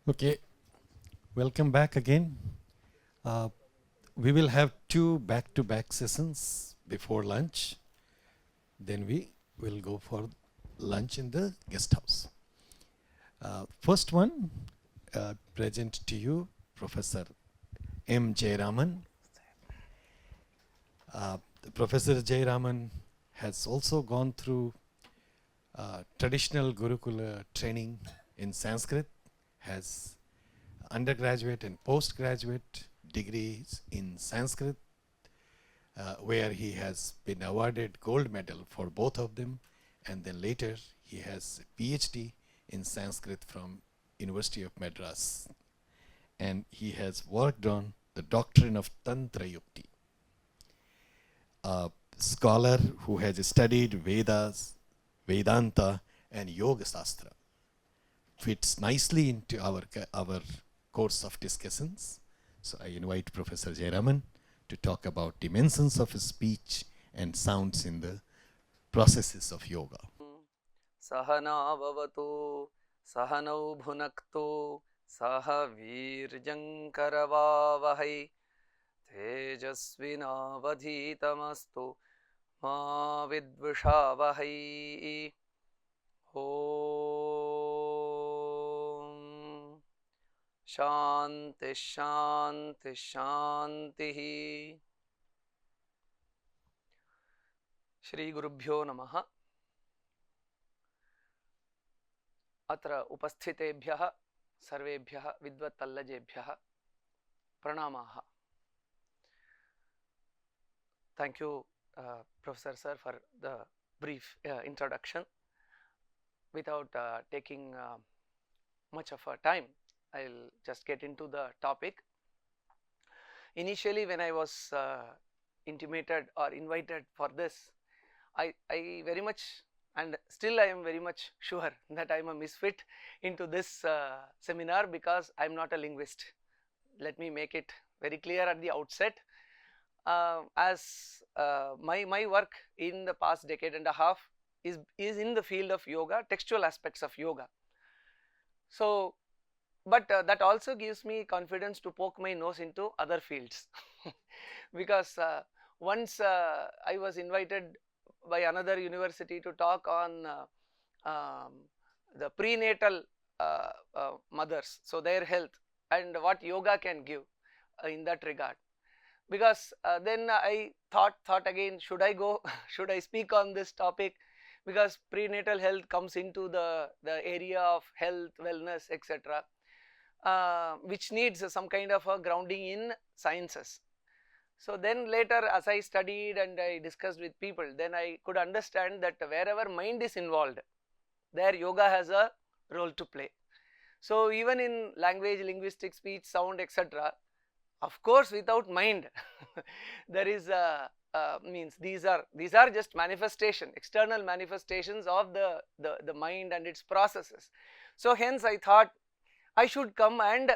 Okay, welcome back again. We will have 2 back-to-back sessions before lunch. Then we will go for lunch in the guest house. First one, present to you, Professor M. Jayaraman. Professor Jayaraman has also gone through traditional Gurukula training in Sanskrit, has undergraduate and postgraduate degrees in Sanskrit, where he has been awarded gold medal for both of them, and then later he has a PhD in Sanskrit from University of Madras, and he has worked on the doctrine of Tantra Yukti. A scholar who has studied Vedas, Vedanta, and Yogasutras, fits nicely into our course of discussions. So I invite Professor Jayaraman to talk about dimensions of speech and sounds in the processes of yoga. Sahana vavatu sahanau bhunaktu saha virjankaravavahai tejasvinavadhitamastu ma vidvishavahai. Om Shanti Shanti Shanti. Shri Gurubhyo Namaha. अत्र उपस्थितेभ्यः सर्वेभ्यः विद्वत्तल्लजेभ्यः प्रणामाः. Thank you, Professor Sir, for the brief introduction. Without taking much of our time, I'll just get into the topic. Initially, when I was intimated or invited for this, I very much, and still I am very much sure that I am a misfit into this seminar because I am not a linguist. Let me make it very clear at the outset. As my work in the past decade and a half is in the field of yoga, textual aspects of yoga. So, but that also gives me confidence to poke my nose into other fields because once I was invited by another university to talk on the prenatal mothers, so their health and what yoga can give in that regard. Because then I thought again, should I go, should I speak on this topic, because prenatal health comes into the area of health, wellness, etc., which needs some kind of a grounding in sciences. So then later, as I studied and I discussed with people, then I could understand that wherever mind is involved, there yoga has a role to play. So even in language, linguistic, speech, sound, etc., of course, without mind, there is a means these are just manifestation, external manifestations of the mind and its processes. So hence I thought I should come and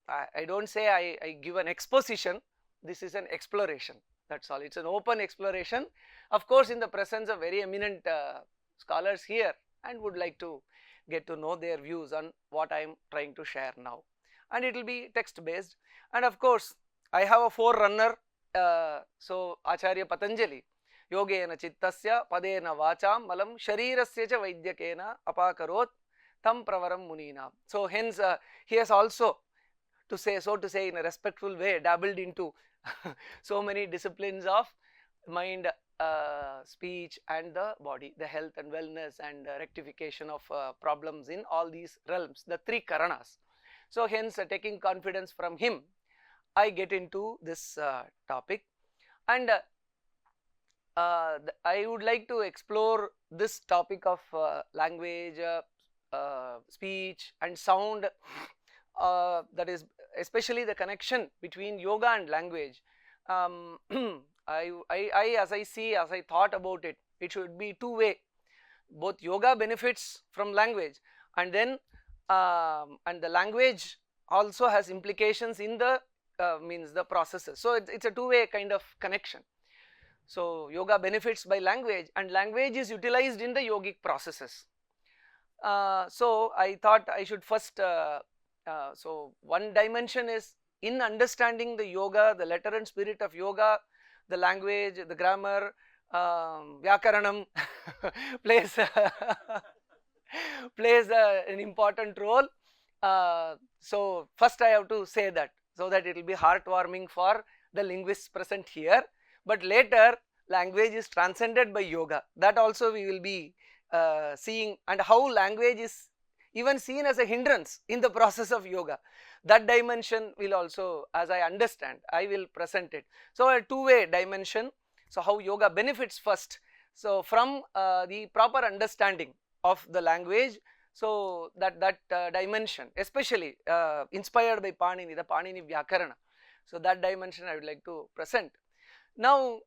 I don't say I give an exposition. This is an exploration, that's all. It's an open exploration, of course, in the presence of very eminent scholars here, and would like to get to know their views on what I am trying to share now. And it will be text based, and of course I have a forerunner. So Acharya Patanjali, yogena chittasya padena vacham malam sharirasya cha vaidyakena apakarot tam pravaram munina. So hence he has also, to say, so to say, in a respectful way, dabbled into so many disciplines of mind, speech, and the body, the health and wellness and rectification of problems in all these realms, the 3 karanas. So hence taking confidence from him, I get into this topic, and I would like to explore this topic of language, speech and sound, that is especially the connection between yoga and language. I as I thought about it, it should be two-way. Both yoga benefits from language, and then and the language also has implications in the means the processes. So it's a two-way kind of connection. So yoga benefits by language, and language is utilized in the yogic processes. So I thought I should first So one dimension is in understanding the yoga, the letter and spirit of yoga, the language, the grammar, vyakaranam plays plays an important role. So first I have to say that, so that it will be heartwarming for the linguists present here. But later, language is transcended by yoga. That also we will be seeing, and how language is even seen as a hindrance in the process of yoga. That dimension will also, as I understand, I will present it. So a two-way dimension. So how yoga benefits first. So from the proper understanding of the language, so that dimension, especially inspired by Panini, the Panini Vyakarana. So that dimension I would like to present. Now,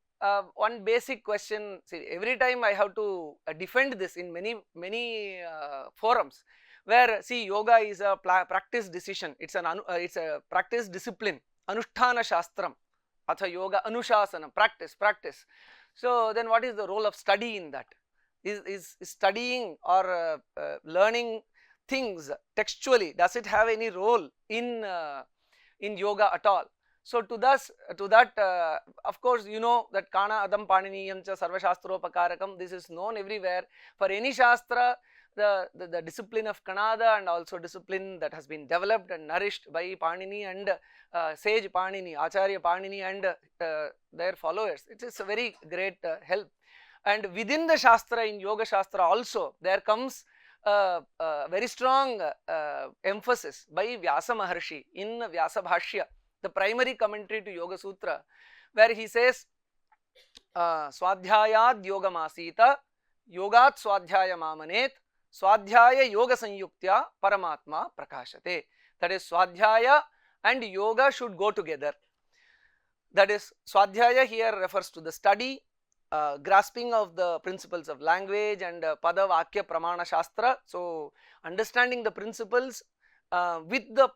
one basic question, see, every time I have to defend this in many forums, where see, yoga is a practice decision, it's a practice discipline, anusthana shastram, atha yoga anushasanam, practice. So then what is the role of study in that? Is studying or learning things textually, does it have any role in yoga at all? So to that, of course, you know that kana adam paniniyam cha sarva shastropakarakam, this is known everywhere. For any shastra, the discipline of Kannada and also discipline that has been developed and nourished by Panini and sage Panini, Acharya Panini and their followers, it is a very great help. And within the Shastra, in Yoga Shastra also, there comes very strong emphasis by Vyasa Maharshi in Vyasa Bhashya, the primary commentary to Yoga Sutra, where he says, Swadhyayad Yogamasita, Yogat Swadhyaya Mamanet, Swadhyaya Yoga Sanyuktya Paramatma Prakashate. That is, Swadhyaya and Yoga should go together. That is, Swadhyaya here refers to the study, grasping of the principles of language and Pada Vakya Pramana Shastra. So understanding the principles with the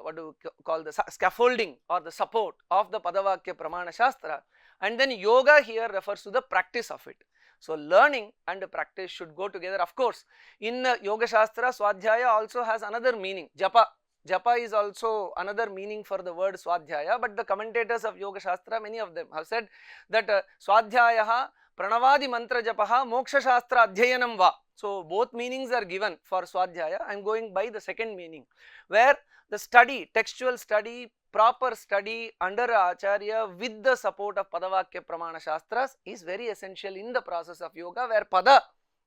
what do you call, the scaffolding or the support of the Pada Vakya Pramana Shastra. And then yoga here refers to the practice of it. So learning and practice should go together. Of course, in Yoga Shastra, Swadhyaya also has another meaning, Japa. Japa is also another meaning for the word Swadhyaya, but the commentators of Yoga Shastra, many of them have said that Swadhyayaha Pranavadi Mantra Japaha Moksha Shastra Adhyayanam Va. So both meanings are given for Swadhyaya. I am going by the second meaning, where the study, textual study, proper study under Acharya with the support of Padavakya Pramana Shastras is very essential in the process of yoga, where Pada,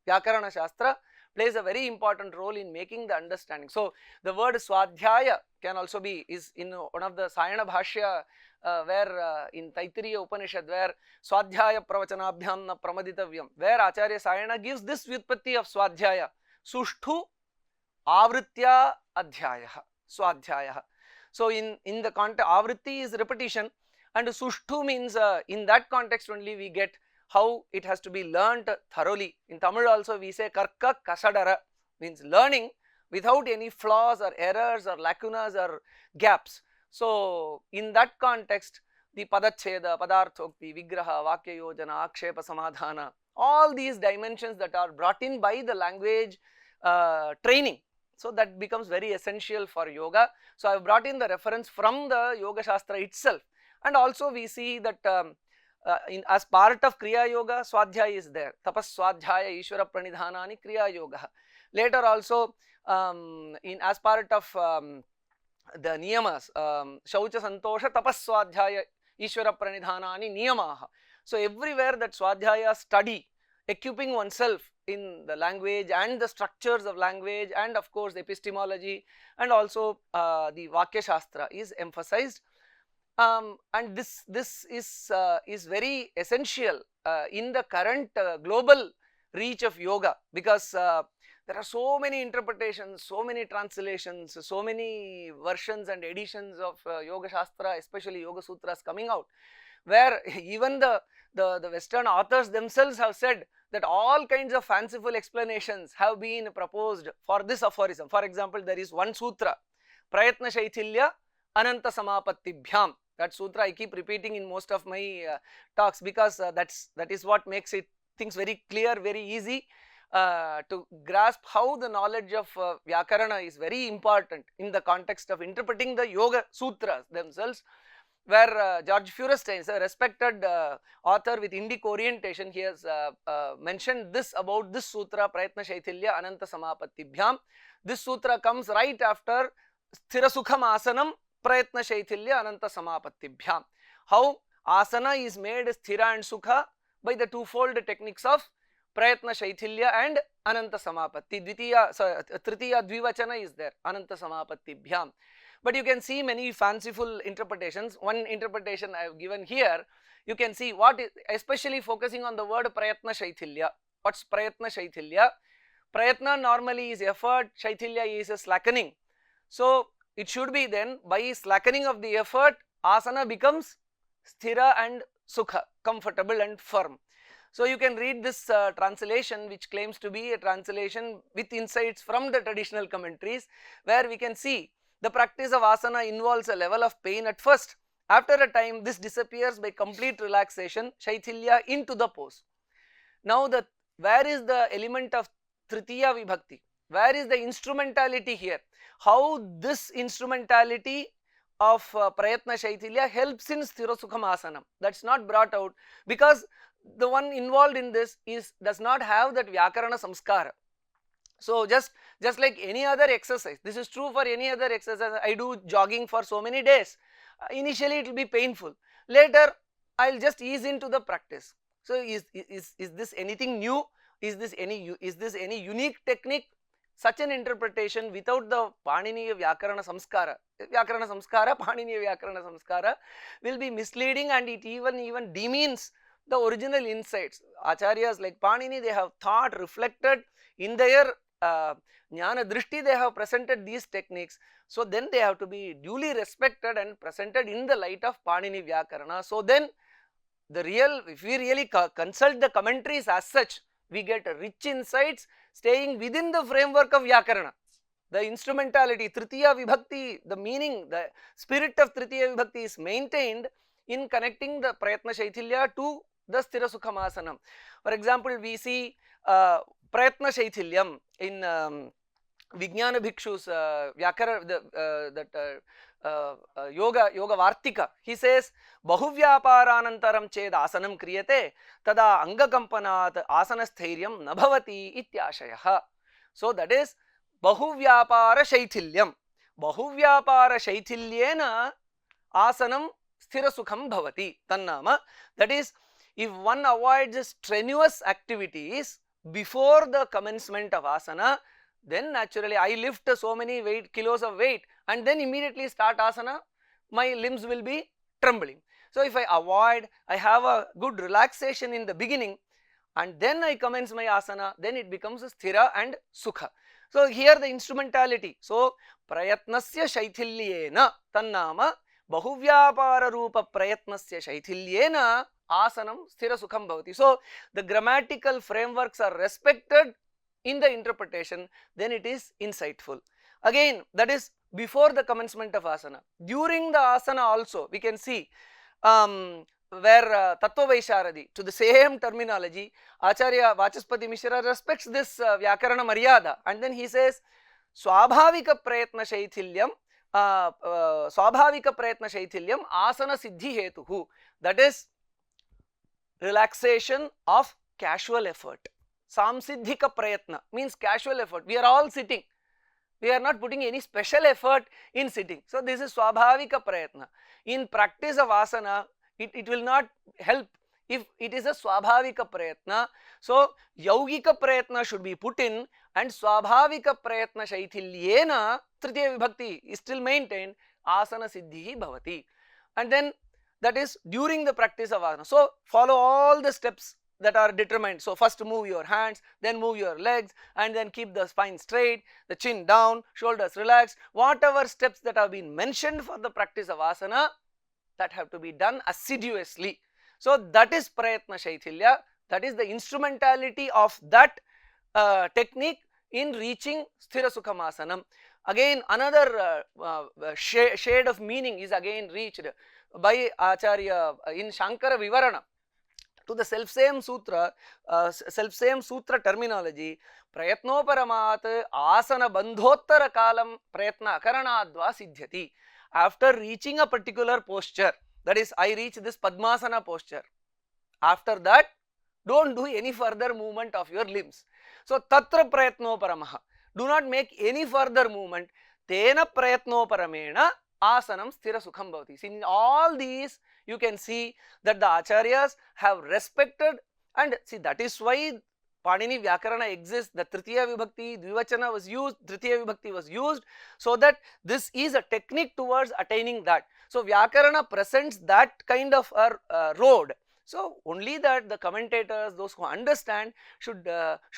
Vyakarana Shastra, plays a very important role in making the understanding. So the word Swadhyaya can also be, is in one of the Sayana Bhashya, where in Taittiriya Upanishad, where Swadhyaya Pravachanabhyam na Pramaditavyam, where Acharya Sayana gives this vyutpatti of Swadhyaya, Sushtu Avritya Adhyaya, Swadhyaya. So in the context, Avritti is repetition, and Sushtu means in that context only we get how it has to be learnt thoroughly. In Tamil also we say Karka Kasadara, means learning without any flaws or errors or lacunas or gaps. So in that context, the Padacheda, Padarthokti, Vigraha, Vakya Yojana, Akshepa Samadhana, all these dimensions that are brought in by the language training. So that becomes very essential for yoga. So I have brought in the reference from the Yoga Shastra itself, and also we see that as part of Kriya Yoga, Swadhyaya is there. Tapas Swadhyaya Ishvara Pranidhanani Kriya Yoga. Later also as part of the Niyamas, Shaucha Santosha Tapas Swadhyaya Ishvara Pranidhanani Niyamaha. So everywhere that Swadhyaya study, equipping oneself in the language and the structures of language, and of course epistemology, and also the Vakya Shastra is emphasized. And this is very essential in the current global reach of yoga, because there are so many interpretations, so many translations, so many versions and editions of Yoga Shastra, especially Yoga Sutras coming out, where even the Western authors themselves have said that all kinds of fanciful explanations have been proposed for this aphorism. For example, there is one sutra, Prayatna Shaithilya Ananta Samapattibhyam. That sutra I keep repeating in most of my talks, because that is what makes it things very clear, very easy. to grasp how the knowledge of Vyakarana is very important in the context of interpreting the Yogasutras themselves, where George Feuerstein, a respected author with Indic orientation, he has mentioned this about this sutra, Prayatna Shaithilya Ananta Samapatibhyam. This sutra comes right after Sthirasukham Asanam Prayatna Shaithilya Ananta Samapatibhyam. How asana is made sthira and sukha by the twofold techniques of Prayatna Shaithilya and Ananta Samapatti. Tritiya Dvivachana is there, Ananta Samapatibhyam. But you can see many fanciful interpretations. One interpretation I have given here, you can see what is, especially focusing on the word Prayatna Shaithilya. What's Prayatna Shaithilya? Prayatna normally is effort, Shaithilya is a slackening. So it should be then, by slackening of the effort, asana becomes sthira and sukha, comfortable and firm. So you can read this translation, which claims to be a translation with insights from the traditional commentaries, where we can see the practice of asana involves a level of pain at first. After a time, this disappears by complete relaxation, Shaithilya, into the pose. Now, where is the element of Tritiya Vibhakti? Where is the instrumentality here? How this instrumentality of Prayatna Shaithilya helps in Sthirasukham Asanam? That's not brought out, because the one involved in this does not have that Vyakarana Samskara. So just like any other exercise, this is true for any other exercise. I do jogging for so many days. Initially it will be painful. Later I'll just ease into the practice. So is this anything new? Is this any unique technique? Such an interpretation without the Panini Vyakarana Samskara, Panini Vyakarana Samskara, will be misleading, and it even demeans the original insights. Acharyas like Panini, they have thought, reflected in their Jnana Drishti, they have presented these techniques. So then they have to be duly respected and presented in the light of Panini Vyakarana. So then if we really consult the commentaries as such, we get rich insights staying within the framework of Vyakarana. The instrumentality, Tritiya Vibhakti, the meaning, the spirit of Tritiya Vibhakti is maintained in connecting the Prayatna Shaithilya to the Sthirasukham Asanam. For example, we see Prayatna Shaithilyam in Vijnana Bhikshu's Yoga Vartika. He says, Bahuvyaparanantaram ched asanam kriyate tada angakampanat asanasthairyam nabhavati ityashayaha. So that is Bahuvyapara Shaithilyam. Bahuvyapara Shaithilyena asanam sthirasukham bhavati. Tannama. That is, if one avoids strenuous activities before the commencement of asana, then naturally I lift so many kilos of weight and then immediately start asana, my limbs will be trembling. So if I have a good relaxation in the beginning and then I commence my asana, then it becomes sthira and sukha. So here the instrumentality. So prayatnasya shaithilyena tannama bahuvyapara rupa prayatnasya shaithilyena asanam sthira sukham bhavati. So the grammatical frameworks are respected in the interpretation, then it is insightful. Again, that is before the commencement of asana. During the asana also, we can see where Tattva Vaisharadi, to the same terminology, Acharya Vachaspati Mishra respects this Vyakarana Maryada, and then he says, Swabhavika Prayatna Shaithilyam, Swabhavika Prayatna Shaithilyam Asana Siddhi Hetuhu. That is relaxation of casual effort. Samsiddhika Prayatna means casual effort. We are all sitting. We are not putting any special effort in sitting. So this is Swabhavika Prayatna. In practice of asana, it will not help if it is a Swabhavika Prayatna. So Yaugika Prayatna should be put in, and Swabhavika Prayatna Shaithilyena, Tritiya Vibhakti is still maintained, Asana Siddhi Bhavati. And then that is during the practice of asana. So follow all the steps that are determined. So first move your hands, then move your legs, and then keep the spine straight, the chin down, shoulders relaxed. Whatever steps that have been mentioned for the practice of asana, that have to be done assiduously. So that is Prayatna Shaithilya. That is the instrumentality of that technique in reaching Sthira Sukham Asanam. Again, another shade of meaning is again reached by Acharya in Shankara Vivarana. to the self-same sutra, self-same sutra terminology, prayatnoparamat asana bandhottara kalam prayatna akaranadva siddhyati. After reaching a particular posture, that is, I reach this Padmasana posture, after that, don't do any further movement of your limbs. So, tatra prayatnoparamaha. Do not make any further movement. Tena prayatnoparamena asanam sthira sukham bhavati. In all these, you can see that the acharyas have respected, and see, that is why Panini Vyakarana exists. The Tritiya Vibhakti, Dvivachana was used, Tritiya Vibhakti was used, so that this is a technique towards attaining that. So, Vyakarana presents that kind of a road. So, only that the commentators, those who understand, should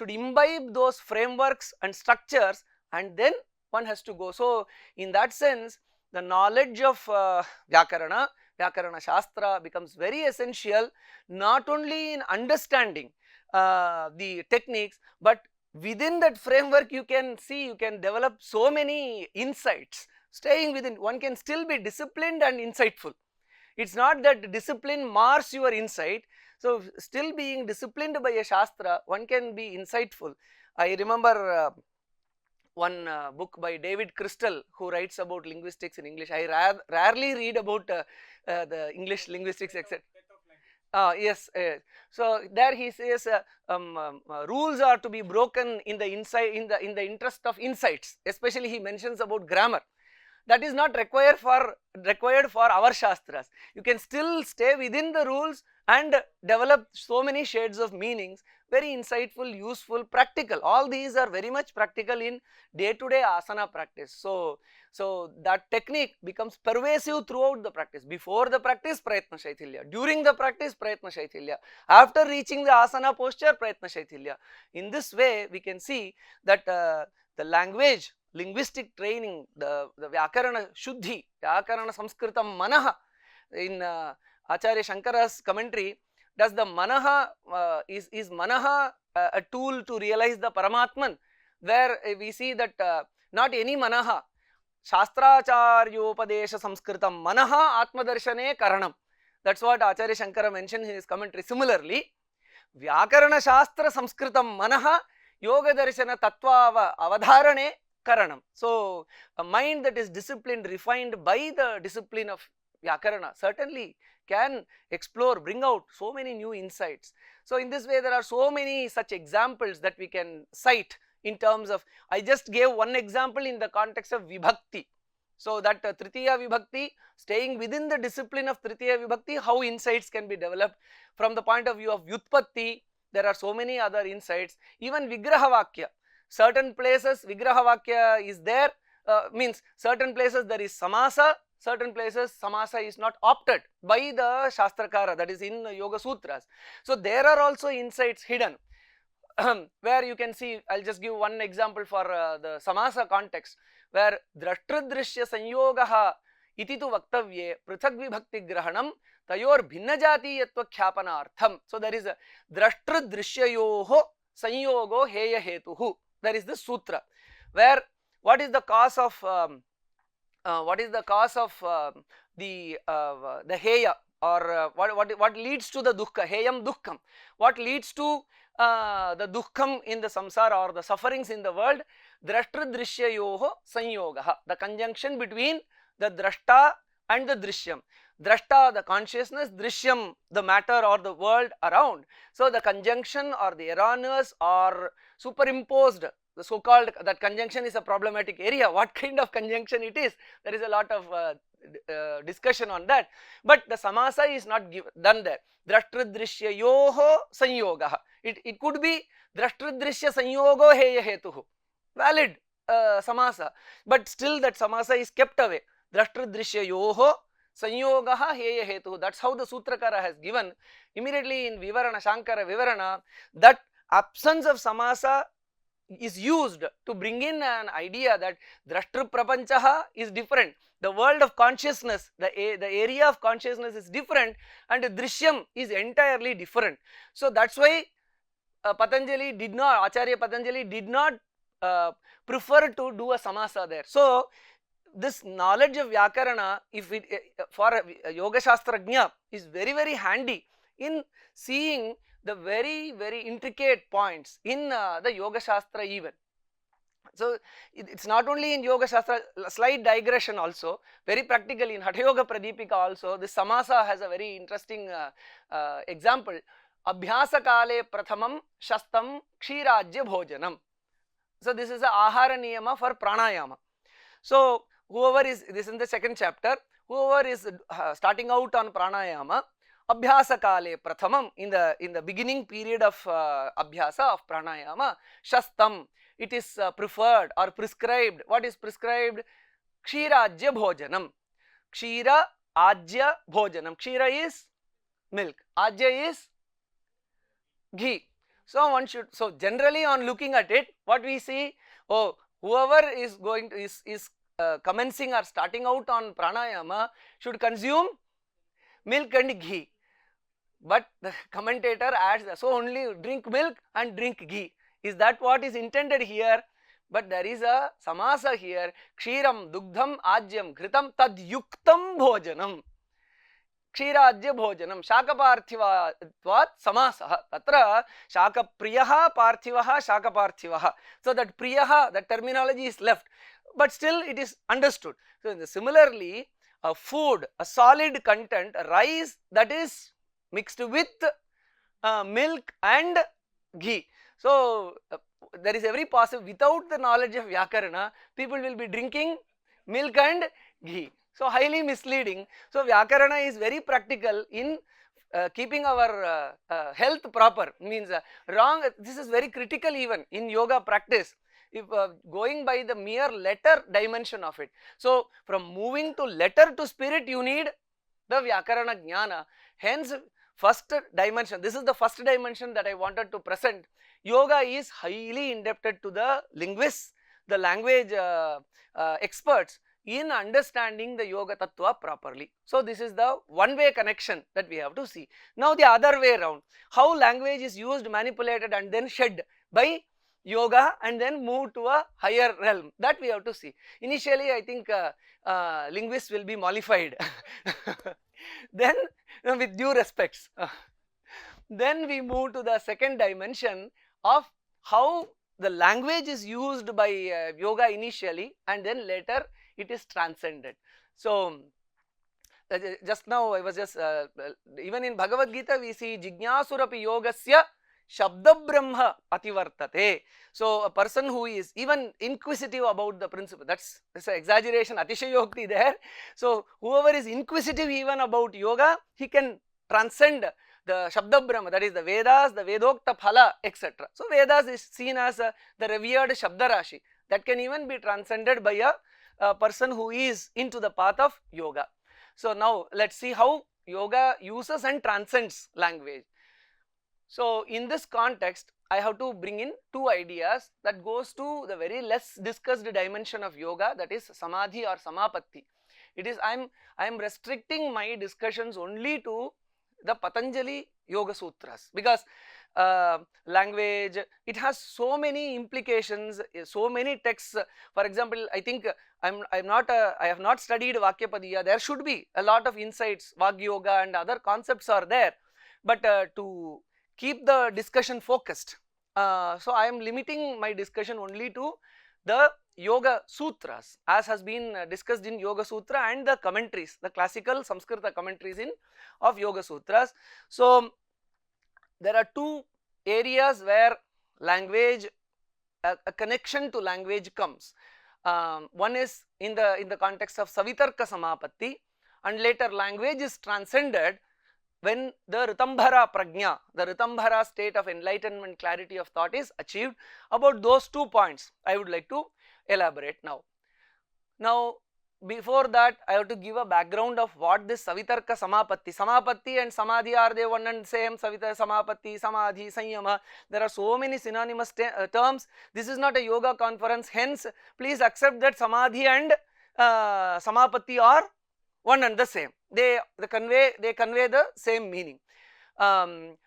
imbibe those frameworks and structures, and then one has to go. So, in that sense, the knowledge of Vyakarana Shastra becomes very essential, not only in understanding the techniques, but within that framework you can see, you can develop so many insights. Staying within, one can still be disciplined and insightful. It's not that discipline mars your insight. So, still being disciplined by a Shastra, one can be insightful. I remember one book by David Crystal, who writes about linguistics in English. I rarely read about the English linguistics, etc. Yes. So, there he says rules are to be broken in the interest of insights. Especially he mentions about grammar. That is not required for our Shastras. You can still stay within the rules and develop so many shades of meanings, very insightful, useful, practical. All these are very much practical in day-to-day asana practice. So, that technique becomes pervasive throughout the practice. Before the practice, Prayatna Shaithilya. During the practice, Prayatna Shaithilya. After reaching the asana posture, Prayatna Shaithilya. In this way, we can see that the language, linguistic training, the Vyakarana Shuddhi, Vyakarana Samskritam Manaha, in Acharya Shankara's commentary, does the Manaha, is Manaha a tool to realize the Paramatman? Where we see that not any Manaha, Shastracharyopadesha Samskritam Manaha Atmadarshane Karanam. That's what Acharya Shankara mentioned in his commentary. Similarly, Vyakarana Shastra Samskritam Manaha Yoga Darshana Tattva Avadharane Karanam. So, a mind that is disciplined, refined by the discipline of Vyakarana certainly can explore, bring out so many new insights. So, in this way there are so many such examples that we can cite in terms of, I just gave one example in the context of Vibhakti. So, that Tritiya Vibhakti, staying within the discipline of Tritiya Vibhakti, how insights can be developed. From the point of view of Vyutpatti, there are so many other insights. Even Vigraha Vakya, certain places Vigraha Vakya is there, means certain places there is Samasa, certain places Samasa is not opted by the Shastrakara, that is in Yogasutras. So, there are also insights hidden where you can see, I will just give one example for the Samasa context, where Drashtridrishya Sanyogaha iti tu vaktavye prithak vibhakti grahanam tayor bhinnajatiyatva khyapanaartham. So, there is a Drashtridrishyayoho sanyogo heya hetuhu. There is this sutra where what is the cause of the heya, or what leads to the dukkha, heyam dukkham, what leads to the dukkham in the samsara or the sufferings in the world. Drashtridrishyayoho sanyogaha, the conjunction between the drashta and the drishyam. Drashta, the consciousness, drishyam, the matter or the world around. So, the conjunction or the erroneous or superimposed, the so called, that conjunction is a problematic area. What kind of conjunction it is? There is a lot of discussion on that, but the samasa is not done there. Drashtridrishyayoho sanyogaha. It could be Drashtridrishya sanyogo heya hetuhu. Valid samasa, but still that samasa is kept away. Drashtridrishyayoho sanyogaha heya hetuhu. That's how the Sutrakara has given. Immediately in Vivarana, Shankara Vivarana, that absence of samasa is used to bring in an idea that Drashtru Prapanchaha is different. The world of consciousness, the area of consciousness is different, and Drishyam is entirely different. So, that's why Patanjali did not, Acharya Patanjali did not prefer to do a samasa there. So, this knowledge of Vyakarana, if it for a Yoga Shastrajna, is very, very handy in seeing the very, very intricate points in the Yoga Shastra even. So it's not only in Yoga Shastra, slight digression also, very practically in Hatha Yoga Pradipika also, this Samasa has a very interesting example. Abhyasa kale prathamam shastam kshirajya bhojanam. So this is a ahara niyama for pranayama. So whoever is, this is in the second chapter, whoever is starting out on pranayama, abhyasa kale prathamam, in the beginning period of abhyasa of pranayama, shastam, it is preferred or prescribed. What is prescribed? Kshirajya bhojanam. Kshira ajya bhojanam. Kshira is milk, ajya is ghee. So one should, so generally on looking at it, what we see, oh, whoever is going to is commencing or starting out on pranayama should consume milk and ghee. But the commentator adds, so only drink milk and drink ghee. Is that what is intended here? But there is a samasa here. Kshiram dugdham ajyam ghritam tad yuktam bhojanam. Kshirajya bhojanam. Shakaparthivatvat samasaha. Tatra shakapriyaha parthivaha shakaparthivaha. So that priyaha, that terminology is left, but still it is understood. So similarly, a food, a solid content, rice that is mixed with milk and ghee. So there is every possibility, without the knowledge of Vyakarana, people will be drinking milk and ghee. So highly misleading. So Vyakarana is very practical in keeping our health proper, means wrong, this is very critical even in yoga practice, if going by the mere letter dimension of it. So from moving to letter to spirit, you need the Vyakarana Jnana. Hence first dimension, this is the first dimension that I wanted to present. Yoga is highly indebted to the linguists, the language experts in understanding the yoga tattva properly. So this is the one-way connection that we have to see. Now the other way around, how language is used, manipulated and then shed by yoga and then move to a higher realm, that we have to see. Initially I think linguists will be mollified then with due respects then we move to the second dimension of how the language is used by yoga initially and then later it is transcended. So just now I was just even in Bhagavad Gita we see Jignasurapi yogasya Shabda Brahma Ativartate. So a person who is even inquisitive about the principle, that's an exaggeration, Atishayokti there. So whoever is inquisitive even about yoga, he can transcend the Shabda Brahma, that is the Vedas, the Vedokta Phala, etc. So Vedas is seen as the revered Shabda Rashi that can even be transcended by a person who is into the path of yoga. So now let's see how yoga uses and transcends language. So in this context, I have to bring in two ideas that goes to the very less discussed dimension of yoga, that is samadhi or samapatti. It is, I am restricting my discussions only to the Patanjali Yogasutras, because language, it has so many implications, so many texts. For example, I think I have not studied Vakyapadiya. There should be a lot of insights, Vag Yoga and other concepts are there, but to keep the discussion focused, so I am limiting my discussion only to the Yoga Sutras as has been discussed in Yoga Sutra and the commentaries, the classical Samskrita commentaries of Yoga Sutras. So there are two areas where language, a connection to language comes. One is in the context of Savitarka Samapatti, and later language is transcended when the Ritambhara Prajna, the Ritambhara state of enlightenment, clarity of thought is achieved. About those 2 points I would like to elaborate now. Now before that I have to give a background of what this Savitarka Samapatti. Samapatti and Samadhi, are they one and same? Savita, Samapatti, Samadhi, Sanyama, there are so many synonymous terms. This is not a yoga conference, hence please accept that Samadhi and Samapatti are one and the same. They convey the same meaning.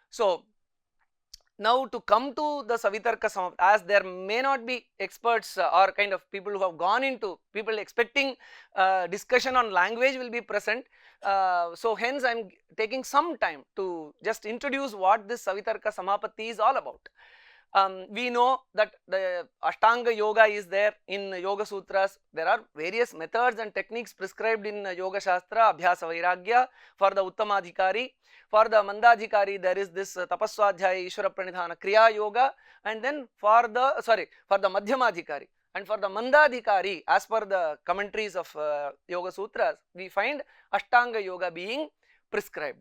So Now to come to the Savitarka Samapatti, as there may not be experts or kind of people who have gone into, people expecting discussion on language will be present. So hence I am taking some time to just introduce what this Savitarka Samapatti is all about. We know that the Ashtanga Yoga is there in Yogasutras. There are various methods and techniques prescribed in Yoga Shastra, Abhyasa Vairagya for the Uttamadhikari. For the Mandadhikari, there is this Tapaswadhyaya Ishvara Pranidhana Kriya Yoga, and then for the Madhyamadhikari. And for the Mandadhikari, as per the commentaries of Yoga Sutras, we find Ashtanga Yoga being prescribed.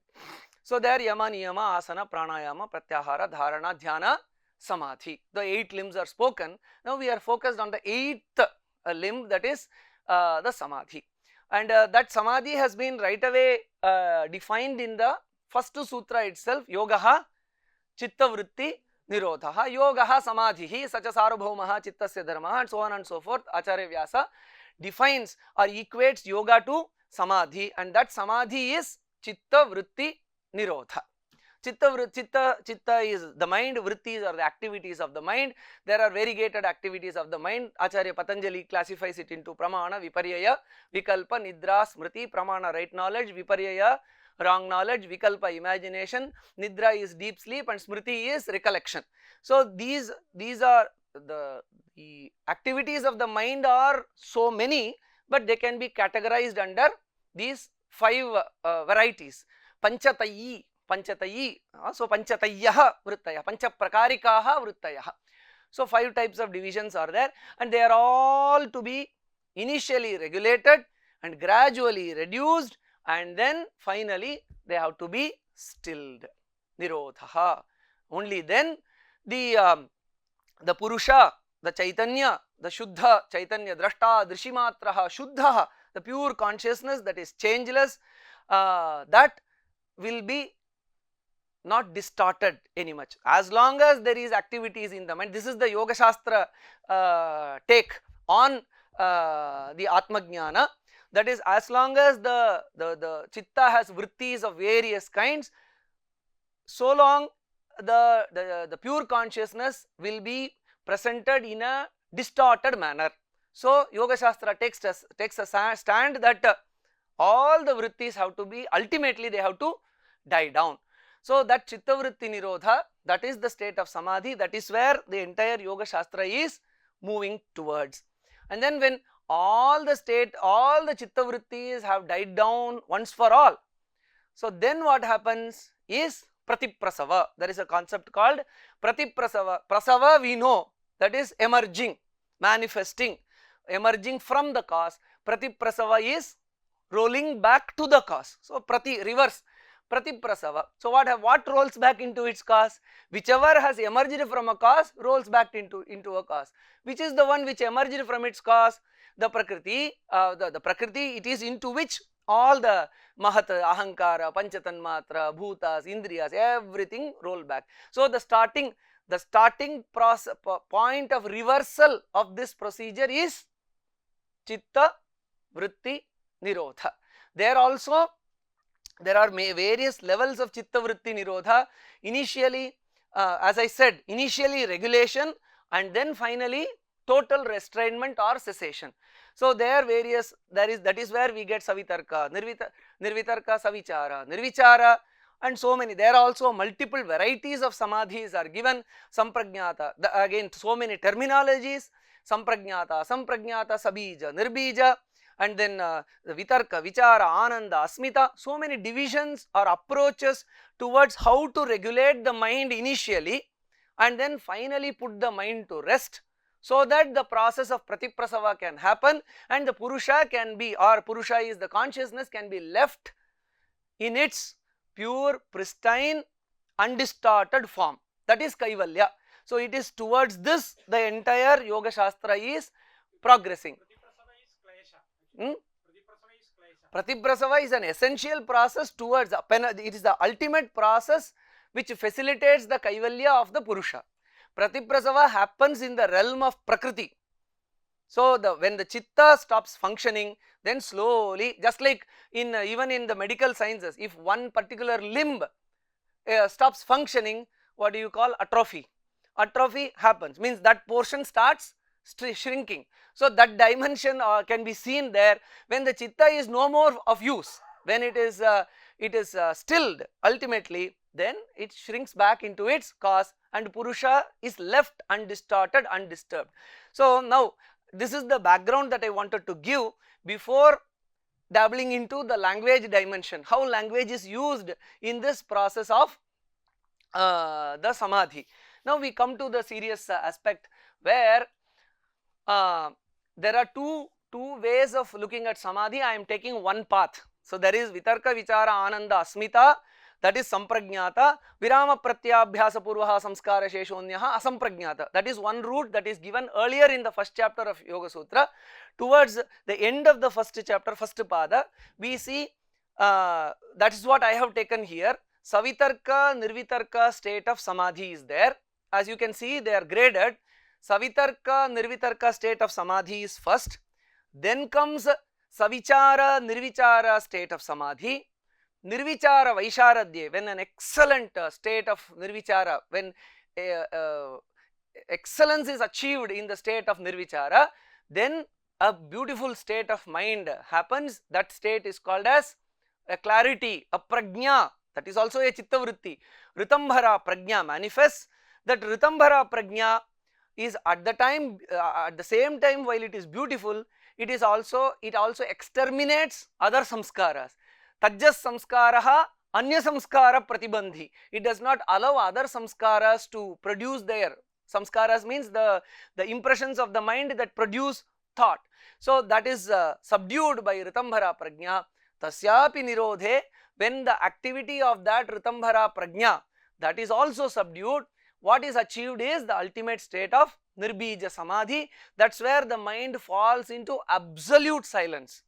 So there Yama, Niyama, Asana, Pranayama, Pratyahara, Dharana, Dhyana, Samadhi. The 8 limbs are spoken. Now we are focused on the 8th limb, that is the Samadhi. And that Samadhi has been right away defined in the first sutra itself, Yogaha Chitta Vritti Nirodhaha, Yogaha Samadhihi, Sacha Sarvabhaumaha Chittasya Dharmaha, and so on and so forth. Acharya Vyasa defines or equates yoga to Samadhi, and that Samadhi is Chitta Vritti Nirodha. Chitta is the mind, vrittis are the activities of the mind. There are variegated activities of the mind. Acharya Patanjali classifies it into Pramana, Viparyaya, Vikalpa, Nidra, Smriti. Pramana, right knowledge; Viparyaya, wrong knowledge; Vikalpa, imagination; Nidra is deep sleep, and Smriti is recollection. So these are the activities of the mind are so many, but they can be categorized under these 5 varieties. Panchatayi, so Panchatayyaha Vrittaya, Panchaprakarikaha Vrittayaha. So 5 types of divisions are there, and they are all to be initially regulated and gradually reduced, and then finally they have to be stilled. Nirodhaha. Only then the Purusha, the Chaitanya, the Shuddha Chaitanya, Drashta, Drishimatraha, Shuddha, the pure consciousness that is changeless, that will be not distorted any much. As long as there is activities in the mind, this is the Yoga Shastra take on the Atmajnana. That is, as long as the Chitta has vrittis of various kinds, so long the pure consciousness will be presented in a distorted manner. So Yoga Shastra takes a stand that all the vrittis have to be, ultimately they have to die down. So that Chitta Vritti Nirodha, that is the state of Samadhi, that is where the entire Yoga Shastra is moving towards. And then when all the Chitta Vrittis have died down once for all, so then what happens is Pratiprasava. There is a concept called Pratiprasava. Prasava we know, that is emerging, manifesting, emerging from the cause. Pratiprasava is rolling back to the cause. So reverse. Pratiprasava. So what rolls back into its cause? Whichever has emerged from a cause rolls back into a cause. Which is the one which emerged from its cause? The Prakriti. The Prakriti, it is into which all the Mahat, Ahankara, Panchatanmatra, Bhutas, Indriyas, everything roll back. So the starting point of reversal of this procedure is Chitta Vritti Nirodha. There also there are various levels of Chitta Vritti Nirodha. Initially, as I said, initially regulation, and then finally total restrainment or cessation. So that is where we get Savitarka, Nirvitarka, Savichara, Nirvichara, and so many. There are also multiple varieties of Samadhis are given. Samprajnata, again so many terminologies. Samprajnata, Samprajnata, Sabija, Nirbija, and then the Vitarka, Vichara, Ananda, Asmita. So many divisions or approaches towards how to regulate the mind initially, and then finally put the mind to rest, so that the process of Pratiprasava can happen, and the Purusha can be, or Purusha is the consciousness, can be left in its pure, pristine, undistorted form. That is Kaivalya. So it is towards this the entire Yoga Shastra is progressing. Pratiprasava is an essential process towards, it is the ultimate process which facilitates the Kaivalya of the Purusha. Pratiprasava happens in the realm of Prakriti. So when the Chitta stops functioning, then slowly, just like even in the medical sciences, if one particular limb stops functioning, what do you call, atrophy. Atrophy happens, means that portion starts shrinking. So that dimension can be seen there when the chitta is no more of use, when it is stilled ultimately, then it shrinks back into its cause and Purusha is left undistorted, undisturbed. So now this is the background that I wanted to give before dabbling into the language dimension, how language is used in this process of the samadhi. Now we come to the serious aspect where there are two ways of looking at samadhi. I am taking one path. So there is vitarka vichara ananda asmita, that is sampragnata, virama pratyabhyasa purvaha samskara sheshonyaha asampragnata. That is one route that is given earlier in the first chapter of Yoga Sutra. Towards the end of the first chapter, first pada, we see that is what I have taken here. Savitarka, nirvitarka state of samadhi is there. As you can see, they are graded. Savitarka, nirvitarka state of samadhi is first. Then comes savichara, nirvichara state of samadhi. Nirvichara vaisharadhya, when an excellent state of nirvichara, when excellence is achieved in the state of nirvichara, then a beautiful state of mind happens. That state is called as a clarity, a prajna. That is also a chitta vritti. Ritambhara prajna manifests. That Ritambhara prajna is at the same time, while it is beautiful, it also exterminates other samskaras. Tajjas samskaraha anya samskara pratibandhi. It does not allow other samskaras to produce their samskaras, means the impressions of the mind that produce thought. So that is subdued by Ritambhara prajna. Tasyapi nirodhe, when the activity of that Ritambhara prajna, that is also subdued, what is achieved is the ultimate state of nirbija samadhi. That's where the mind falls into absolute silence.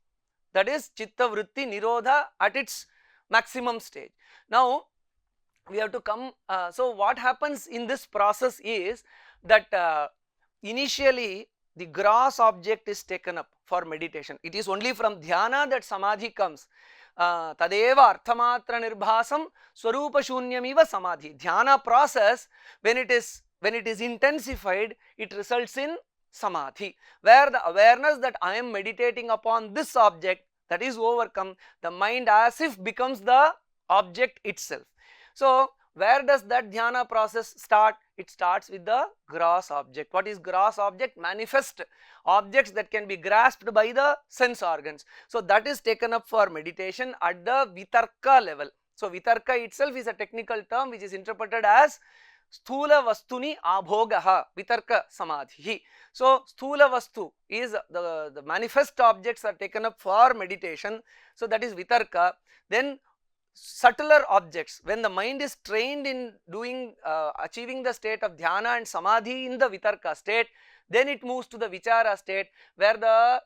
That is chitta vritti nirodha at its maximum stage. Now we have to come, so what happens in this process is that initially the gross object is taken up for meditation. It is only from dhyana that samadhi comes. Tadeva arthamatra nirbhasam swarupa shunyamiva samadhi. Dhyana process, when it is intensified, it results in samadhi, where the awareness that I am meditating upon this object, that is overcome, the mind as if becomes the object itself. So where does that dhyana process start? It starts with the gross object. What is gross object? Manifest objects that can be grasped by the sense organs. So that is taken up for meditation at the vitarka level. So vitarka itself is a technical term which is interpreted as sthula vastuni abhogaha, vitarka samadhi. So sthula vastu is the manifest objects are taken up for meditation. So that is vitarka. Then subtler objects, when the mind is trained in doing achieving the state of dhyana and samadhi in the vitarka state, then it moves to the vichara state, where the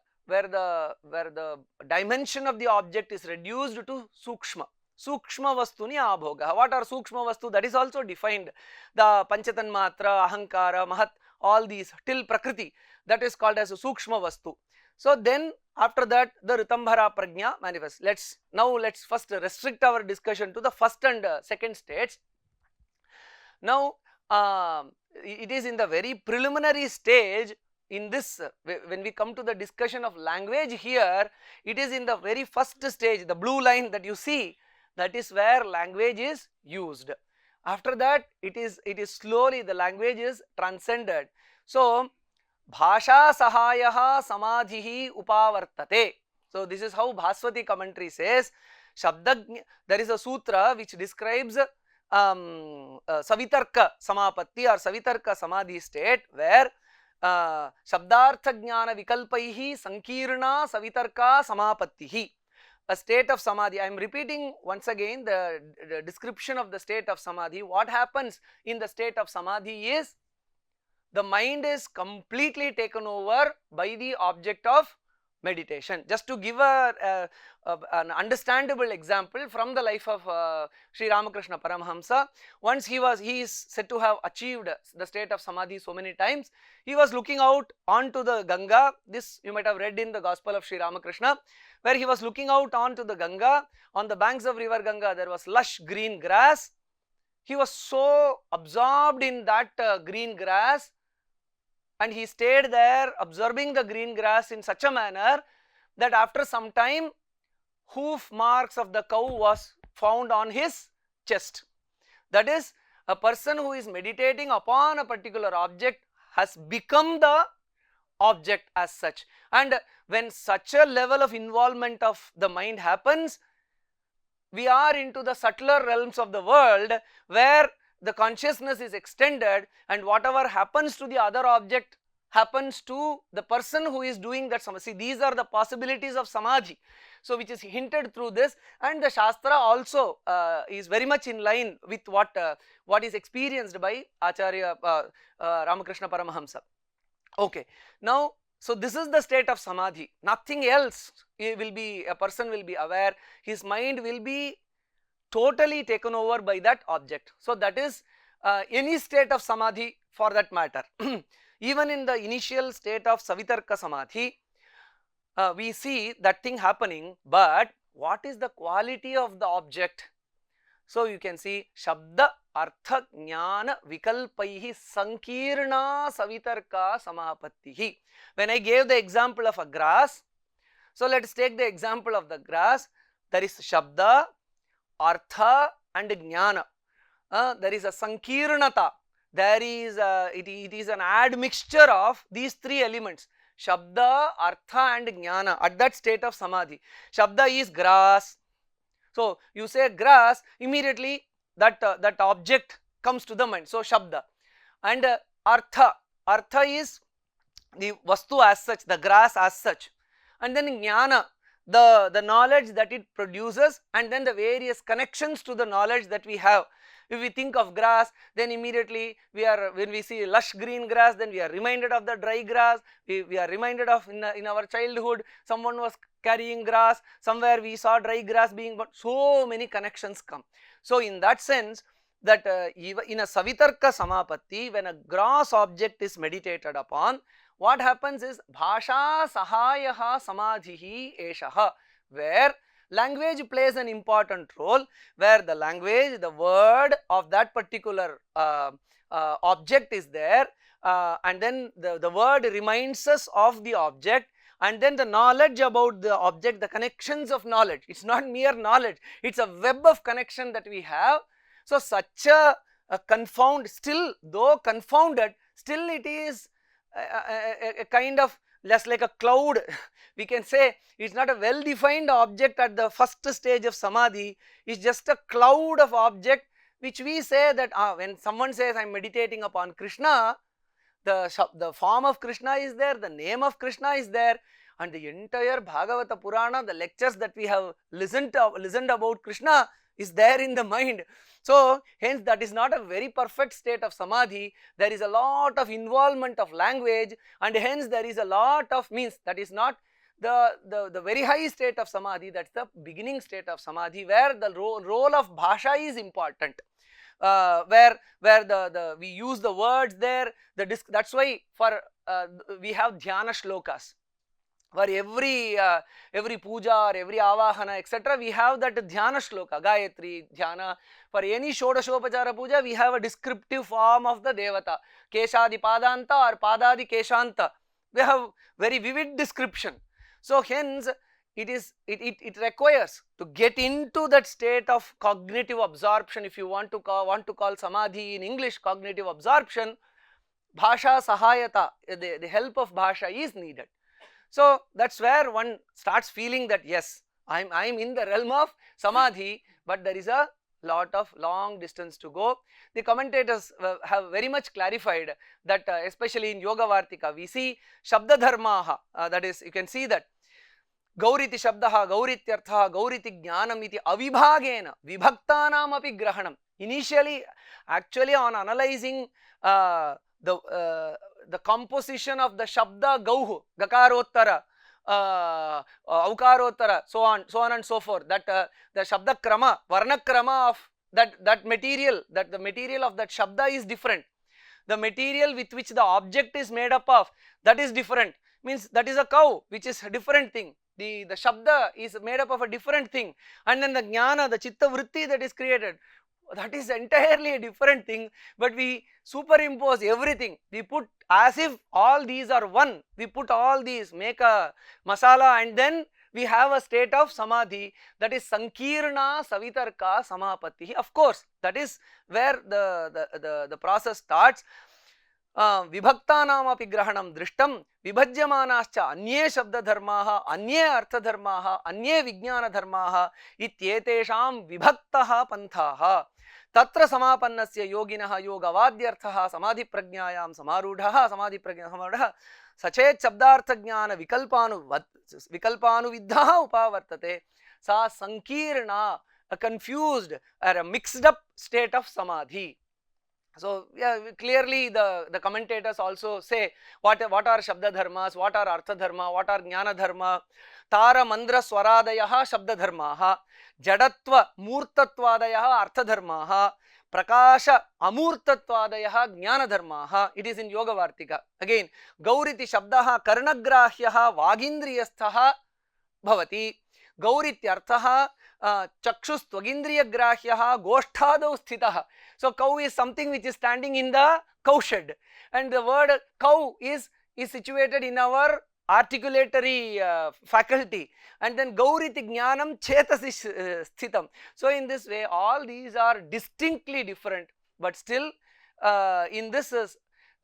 dimension of the object is reduced to sukshma. Sukshma vastuni abhoga. What are sukshma vastu? That is also defined. The panchatanmatra, ahankara, mahat, all these till prakriti, that is called as a sukshma vastu. So then after that the Ritambhara prajna manifests. Let's first restrict our discussion to the first and second states. Now it is in the very preliminary stage in this, when we come to the discussion of language here, it is in the very first stage, the blue line that you see, that is where language is used. After that it is slowly the language is transcended. So bhasha sahayaha samadhihi upavartate. So this is how Bhaswati commentary says. There is a sutra which describes savitarka samapatti or savitarka samadhi state, where shabdartha jnana vikalpaihi sankirna savitarka samapattihi. A state of samadhi. I am repeating once again the description of the state of samadhi. What happens in the state of samadhi is the mind is completely taken over by the object of meditation. Just to give an understandable example from the life of Sri Ramakrishna Paramahamsa, once he is said to have achieved the state of samadhi so many times. He was looking out onto the Ganga. This you might have read in the Gospel of Sri Ramakrishna, where he was looking out onto the Ganga. On the banks of river Ganga there was lush green grass. he was so absorbed in that green grass, and he stayed there observing the green grass in such a manner that after some time hoof marks of the cow was found on his chest. That is, a person who is meditating upon a particular object has become the object as such. And when such a level of involvement of the mind happens, we are into the subtler realms of the world where the consciousness is extended, and whatever happens to the other object happens to the person who is doing that samadhi. See, these are the possibilities of samadhi, so which is hinted through this, and the Shastra also is very much in line with what is experienced by Acharya Ramakrishna Paramahamsa. Okay, now, so this is the state of samadhi, nothing else. A person will be aware, his mind will be totally taken over by that object. So that is any state of samadhi for that matter. Even in the initial state of Savitarka Samadhi, we see that thing happening, but what is the quality of the object? So you can see Shabda Artha Jnana Vikalpaihi Sankirna Savitarka Samapattihi. When I gave the example of a grass, so let us take the example of the grass. There is Shabda, Artha and Jnana. There is a Sankirnata. There is it is an admixture of these three elements: Shabda, Artha and Jnana at that state of Samadhi. Shabda is grass. So you say grass, immediately that object comes to the mind. So Shabda. And Artha is the Vastu as such, the grass as such. And then Jnana, the knowledge that it produces, and then the various connections to the knowledge that we have. If we think of grass, then immediately when we see lush green grass, then we are reminded of the dry grass. We are reminded of in our childhood, someone was carrying grass, somewhere we saw dry grass being burnt. So many connections come. So in that sense, that even in a Savitarka Samapatti, when a gross object is meditated upon, what happens is Bhasha Sahayaha Samadhihi Eshaha, where language plays an important role, where the language, the word of that particular object is there, and then the word reminds us of the object, and then the knowledge about the object, the connections of knowledge. It's not mere knowledge, it's a web of connection that we have. So such a still though confounded, still it is a kind of just like a cloud. We can say it's not a well defined object at the first stage of samadhi, it's just a cloud of object, which we say that when someone says I am meditating upon Krishna, the form of Krishna is there, the name of Krishna is there, and the entire Bhagavata Purana, the lectures that we have listened about Krishna is there in the mind. So hence that is not a very perfect state of samadhi. There is a lot of involvement of language, and hence there is a lot of that is not the very high state of samadhi. That's the beginning state of samadhi, where the role of bhasha is important, where we use the words there. That's why for we have dhyana shlokas. For every puja or every avahana, etc., we have that dhyana shloka, Gayatri, dhyana. For any Shodashopachara puja, we have a descriptive form of the devata, Keshadi Padanta or Padadi Keshanta. We have very vivid description. So hence it requires to get into that state of cognitive absorption. If you want to call samadhi in English cognitive absorption, bhasha sahayata, the help of bhasha is needed. So that's where one starts feeling that yes, I'm in the realm of samadhi, but there is a lot of long distance to go. The commentators have very much clarified that especially in Yoga Vartika we see Shabda Dharmaha, that is, you can see that Gauriti Shabdaha, Gaurityartha, Gauriti Jnanam iti avibhagena vibhaktanam api grahanam. Initially, actually on analyzing the composition of the Shabda Gauhu, Gakarottara, Aukarottara, so on and so forth, that the Shabda Krama, Varna Krama of that material, that the material of that Shabda is different. The material with which the object is made up of, that is different. Means that is a cow, which is a different thing. The Shabda is made up of a different thing. And then the Jnana, the Chitta Vritti that is created, that is entirely a different thing, but we superimpose everything. We put as if all these are one. We put all these, make a masala, and then we have a state of samadhi, that is sankirna savitarka samapatti. Of course, that is where the process starts. विभक्तानामपि ग्रहणं दृष्टं विभज्यमानाश्च अन्ये शब्दधर्माः अन्ये अर्थधर्माः अन्ये विज्ञानधर्माः इत्येतेषां विभक्तः पन्थाः तत्र समापन्नस्य योगिनः योगवाद्यर्थः समाधिप्रज्ञायां समारूढः सचेत् शब्दार्थज्ञान विकल्पानुविद्धः उपावर्तते सा संकीर्णा, a confused or a mixed up state of samadhi. So yeah, clearly the commentators also say what are shabda dharmas, what are artha dharma, what are jnana dharma. Tara mandra swaradayah shabda dharmaha, jadatva murtattvadayah artha dharmaha, prakasha amurtattvadayah jnana dharmaha. It is in Yoga Vartika. Again, gauriti shabdaha karnagrahyaha vagindriyasthaha bhavati. Gaurityarthaha chakshustvagindriyagrahyah gosthadau sthitah. So cow is something which is standing in the cow shed, and the word cow is situated in our articulatory faculty, and then gauriti jnanam chetasi sthitam. So in this way all these are distinctly different, but still in this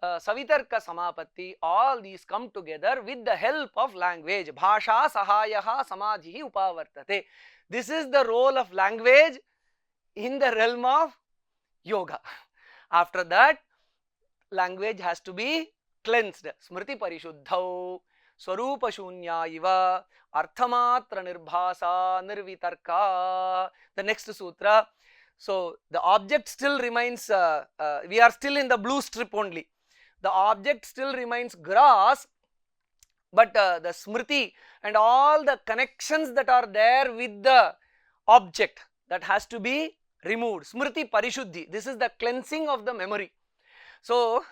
savitarka samapatti all these come together with the help of language. Bhasha sahayaha samadhi upavartate. This is the role of language in the realm of yoga. After that, language has to be cleansed. Smriti parishuddhau swarupa shunya iva arthamatra nirbhasa nirvitarka. The next sutra. So the object still remains, we are still in the blue strip only. The object still remains grass, but the smriti and all the connections that are there with the object, that has to be removed. Smriti parishuddhi, this is the cleansing of the memory. So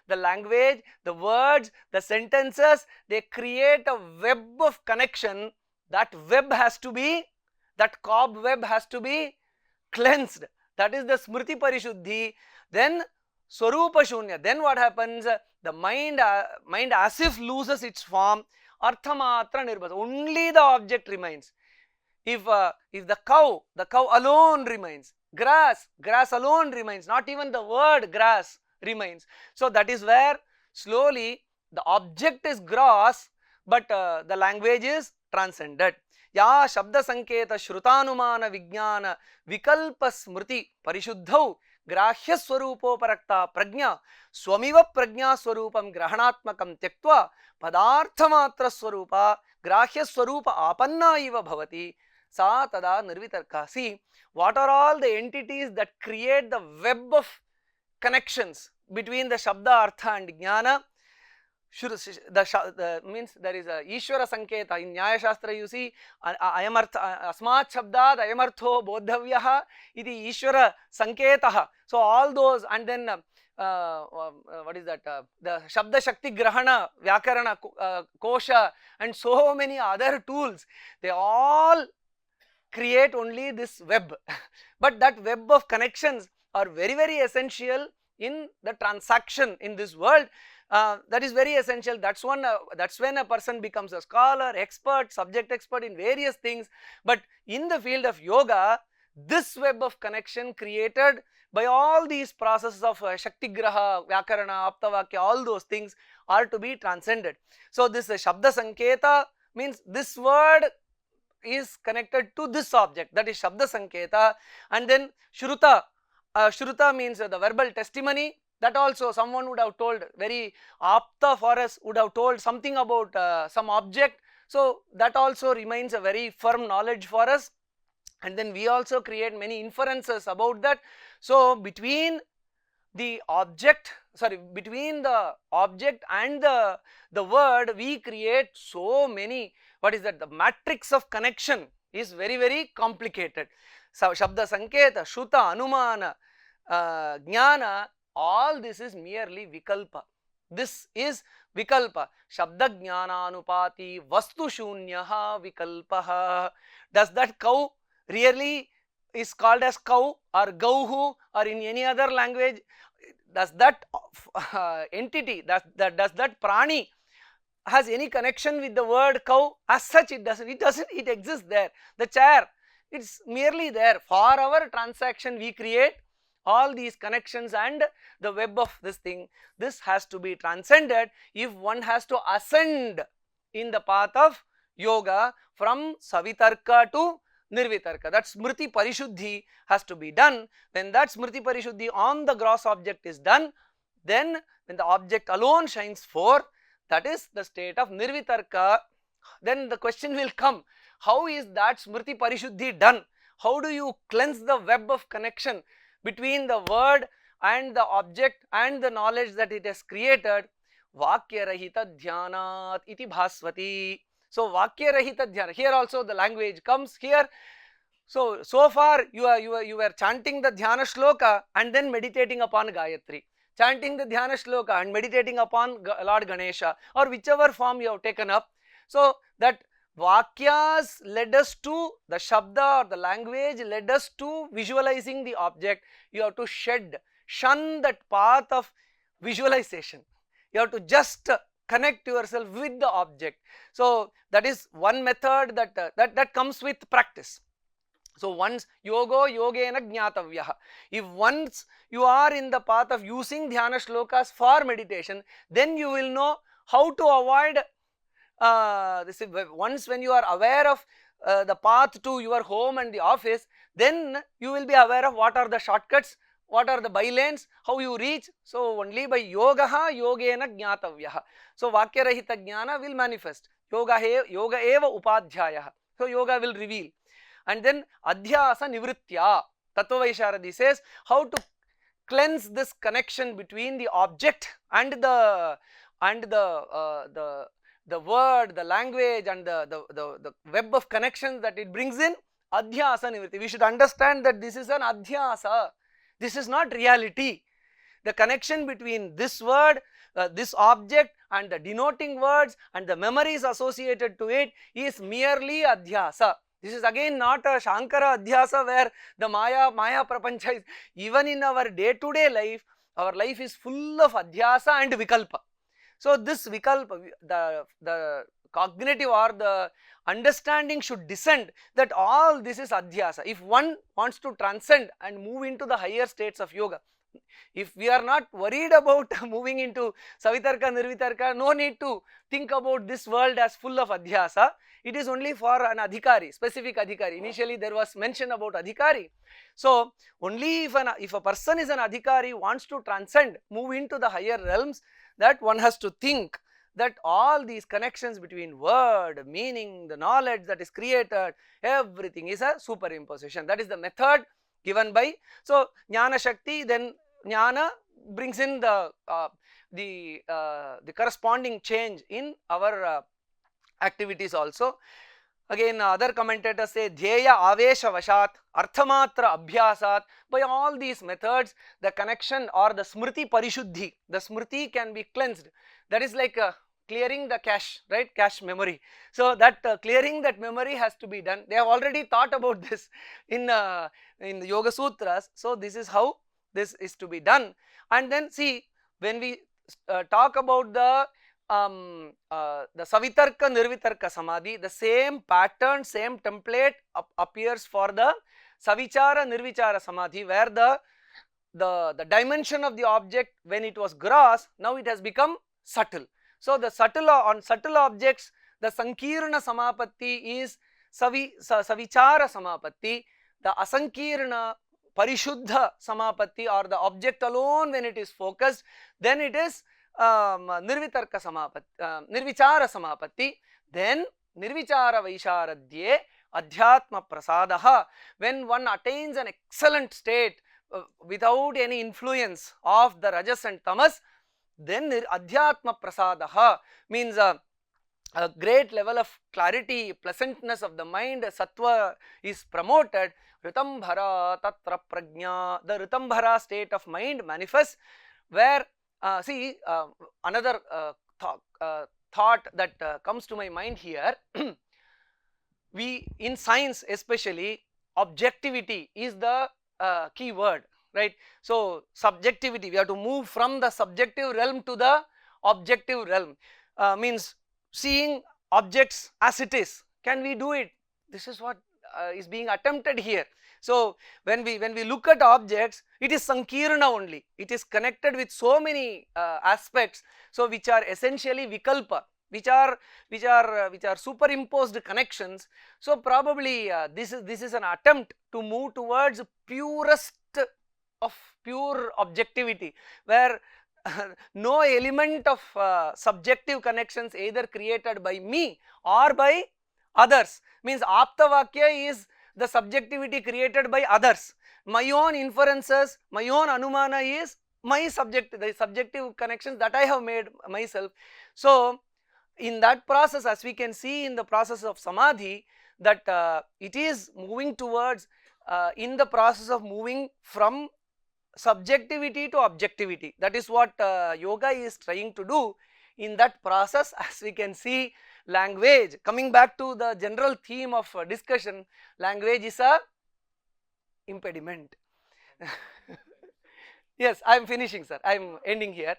the language, the words, the sentences, they create a web of connection. That web has to be, that cobweb has to be cleansed. That is the smriti parishuddhi. Then swarupa shunya, then what happens? The mind as if loses its form. Arthamatra nirbhasa, only the object remains. If the cow alone remains, grass alone remains, not even the word grass remains. So that is where slowly the object is grass, but the language is transcended. Ya shabda sanketa shrutanumana vijnana vikalpa smriti parishuddhau grahya swarupoparakta prajna swamiva prajna swarupam grahanatmakam tyaktva padarthamatra swarupa grahya swarupa apanna iva bhavati sa tada nirvitarka. See, what are all the entities that create the web of connections between the shabda, artha and jnana? Means there is a Ishvara Sanketa. In Nyaya Shastra you see asmat shabdad ayamartho bodhavyaha iti Ishvara Sanketaha. So all those, and then what is that, the Shabda Shakti Grahana Vyakarana Kosha and so many other tools, they all create only this web. But that web of connections are very, very essential in the transaction in this world. That is very essential. That's when a person becomes a scholar, expert, subject expert in various things. But in the field of yoga, this web of connection created by all these processes of Shakti Graha, Vyakarana, Aptavakya, all those things are to be transcended. So this Shabda Sanketa means this word is connected to this object, that is Shabda Sanketa. And then Shruta, Shruta means the verbal testimony. That also someone would have told, very apta for us, would have told something about some object. So that also remains a very firm knowledge for us. And then we also create many inferences about that. So between the object and the word, we create so many, what is that, the matrix of connection is very, very complicated. So Shabda Sanketa, Shruta, Anumana, Jnana, all this is merely vikalpa. This is vikalpa. Shabda jnana anupati vastu shunyaha vikalpaha. Does that cow really is called as cow or gauhu, or in any other language, does that entity, does that prani has any connection with the word cow? As such, it doesn't. It exists there. The chair, it's merely there. For our transaction, we create all these connections and the web of this thing. This has to be transcended if one has to ascend in the path of yoga from savitarka to nirvitarka. That smriti parishuddhi has to be done. When that smriti parishuddhi on the gross object is done, then when the object alone shines forth, that is the state of nirvitarka. Then the question will come, how is that smriti parishuddhi done? How do you cleanse the web of connection between the word and the object and the knowledge that it has created? Vakya rahita dhyanat iti bhasvati. So vakya rahita dhyana, here also the language comes here. So far you were chanting the dhyana shloka and then meditating upon Gayatri, chanting the dhyana shloka and meditating upon Lord Ganesha, or whichever form you have taken up. So that vakyas led us to, the shabda or the language led us to visualizing the object. You have to shun that path of visualization. You have to just connect yourself with the object. So that is one method that comes with practice. So once yogo yogena jnatavyaha, if once you are in the path of using dhyana shlokas for meditation, then you will know how to avoid this. Once when you are aware of the path to your home and the office, then you will be aware of what are the shortcuts, what are the bylanes, how you reach. So only by yogaha yogena jnatavyaha. So vakya rahita jnana will manifest. Yoga eva upadhyayah. So yoga will reveal. And then adhyasa nivritya, Tattva Vaisharadi says how to cleanse this connection between the object and the word, the language, and the web of connections that it brings in. Adhyasa nivritti. We should understand that this is an adhyasa. This is not reality. The connection between this word, this object, and the denoting words and the memories associated to it is merely adhyasa. This is again not a Shankara adhyasa where the Maya prapancha is. Even in our day-to-day life, our life is full of adhyasa and vikalpa. So this vikalpa, the cognitive or the understanding should descend that all this is adhyasa. If one wants to transcend and move into the higher states of yoga, if we are not worried about moving into savitarka, nirvitarka, no need to think about this world as full of adhyasa. It is only for an adhikari, specific adhikari. Initially there was mention about adhikari. So only if a person is an adhikari, wants to transcend, move into the higher realms, that one has to think that all these connections between word, meaning, the knowledge that is created, everything is a superimposition. That is the method given by. So jnana shakti, then jnana brings in the corresponding change in our activities also. Again, other commentators say dhyeya avesha vashat arthamatra abhyasat. By all these methods, the connection or the smriti parishuddhi, the smriti can be cleansed. That is like clearing the cache, right? Cache memory. So that clearing that memory has to be done. They have already thought about this in the Yogasutras. So this is how this is to be done. And then see, when we talk about the savitarka nirvitarka samadhi, the same pattern, same template appears for the savichara nirvichara samadhi, where the dimension of the object when it was gross, now it has become subtle. So the subtle objects, the sankirna samapatti is savichara samapatti. The asankirna parishuddha samapatti, or the object alone when it is focused, then it is nirvitarka samapatti, nirvichara samapatti. Then nirvichara vaisharadhye adhyatma prasadaha, when one attains an excellent state without any influence of the rajas and tamas, then adhyatma prasadaha means a great level of clarity, pleasantness of the mind, sattva is promoted. Ritambhara tatra prajna, the Ritambhara state of mind manifests, where see another thought that comes to my mind here. We in science especially objectivity is the key word, right? So subjectivity, we have to move from the subjective realm to the objective realm, means seeing objects as it is. Can we do it? This is what is being attempted here. So when we look at objects, it is sankirna only, it is connected with so many aspects, so which are essentially vikalpa, which are superimposed connections. So probably this is an attempt to move towards purest of pure objectivity, where no element of subjective connections either created by me or by others. Means aptavakya is the subjectivity created by others. My own inferences, my own anumana is my the subjective connections that I have made myself. So in that process, as we can see in the process of samadhi, that it is moving towards, in the process of moving from subjectivity to objectivity. That is what yoga is trying to do. In that process, as we can see, language, coming back to the general theme of discussion, language is a impediment. Yes, I am finishing, sir, I am ending here.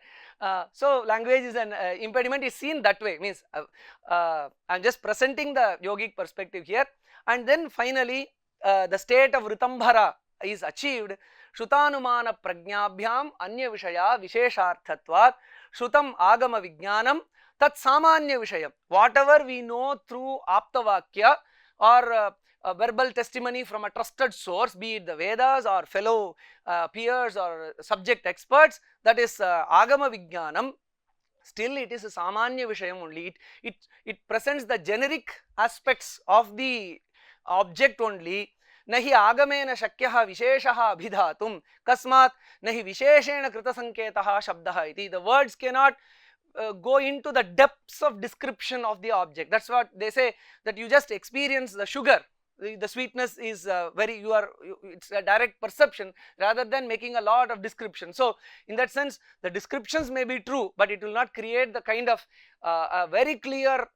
So language is an impediment, is seen that way, means I am just presenting the yogic perspective here. And then finally the state of Ritambhara is achieved. Shrutanumana pragnabhyam anya vishaya vishesharthatvat shrutam agama vijnanam tat samanya vishayam. Whatever we know through aptavakya or verbal testimony from a trusted source, be it the Vedas or fellow peers or subject experts, that is agama vijnanam, still it is a samanya vishayam only. It presents the generic aspects of the object only. Nahi agamena shakyaha visheshaha abhidhatum kasmat nahi visheshena krita sanketaha shabdaha iti. The words cannot go into the depths of description of the object. That's what they say, that you just experience the sugar, the sweetness is it's a direct perception rather than making a lot of description. So in that sense, the descriptions may be true, but it will not create the kind of a very clear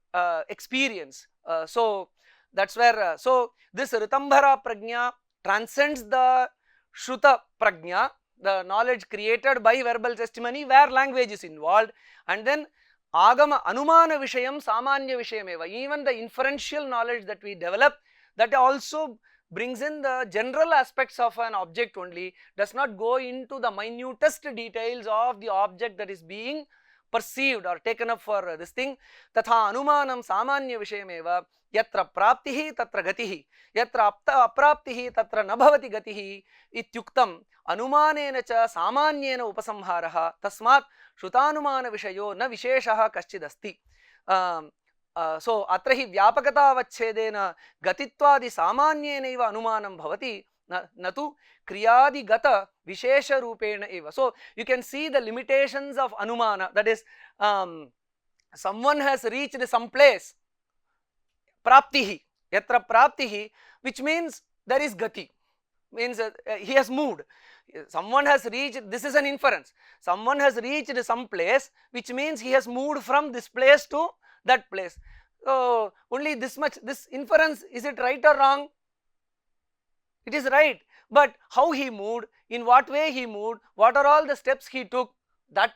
experience. So that's where so this Ritambhara prajna transcends the Shruta prajna, the knowledge created by verbal testimony where language is involved, and then agama anumana vishayam samanya vishayameva, even the inferential knowledge that we develop, that also brings in the general aspects of an object only, does not go into the minutest details of the object that is being perceived or taken up for this thing. Tatha anumanam samanya vishayameva yatra praptihi tatra gatihi yatra apraptihi tatra nabhavati gatihi ityuktam anumanena cha samanyena upasamharaha tasmat shrutanumana vishayo na visheshaha kaschidasti. So atra hi vyapakata vachedena gatitvadi samanyenaiva anumanam bhavati natu kriyadi gata vishesha rupena eva. So you can see the limitations of anumana, that is someone has reached some place, praptihi, yatra praptihi, which means there is gati, means he has moved. Someone has reached, this is an inference, someone has reached some place, which means he has moved from this place to that place. So only this much, this inference, is it right or wrong? It is right, but how he moved, in what way he moved, what are all the steps he took, that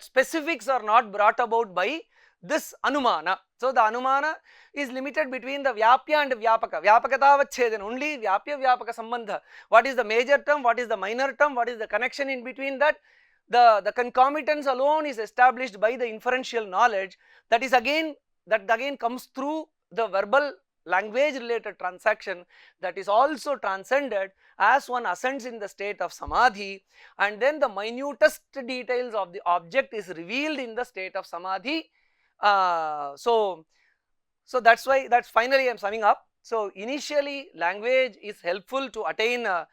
specifics are not brought about by this anumana. So the anumana is limited between the vyapya and vyapaka. Vyapakatavachedana, only vyapya vyapaka sambandha. What is the major term, what is the minor term, what is the connection in between that? The concomitance alone is established by the inferential knowledge. That again comes through the verbal language related transaction, that is also transcended as one ascends in the state of samadhi, and then the minutest details of the object is revealed in the state of samadhi. So that's why, that's finally I am summing up. So initially language is helpful to attain to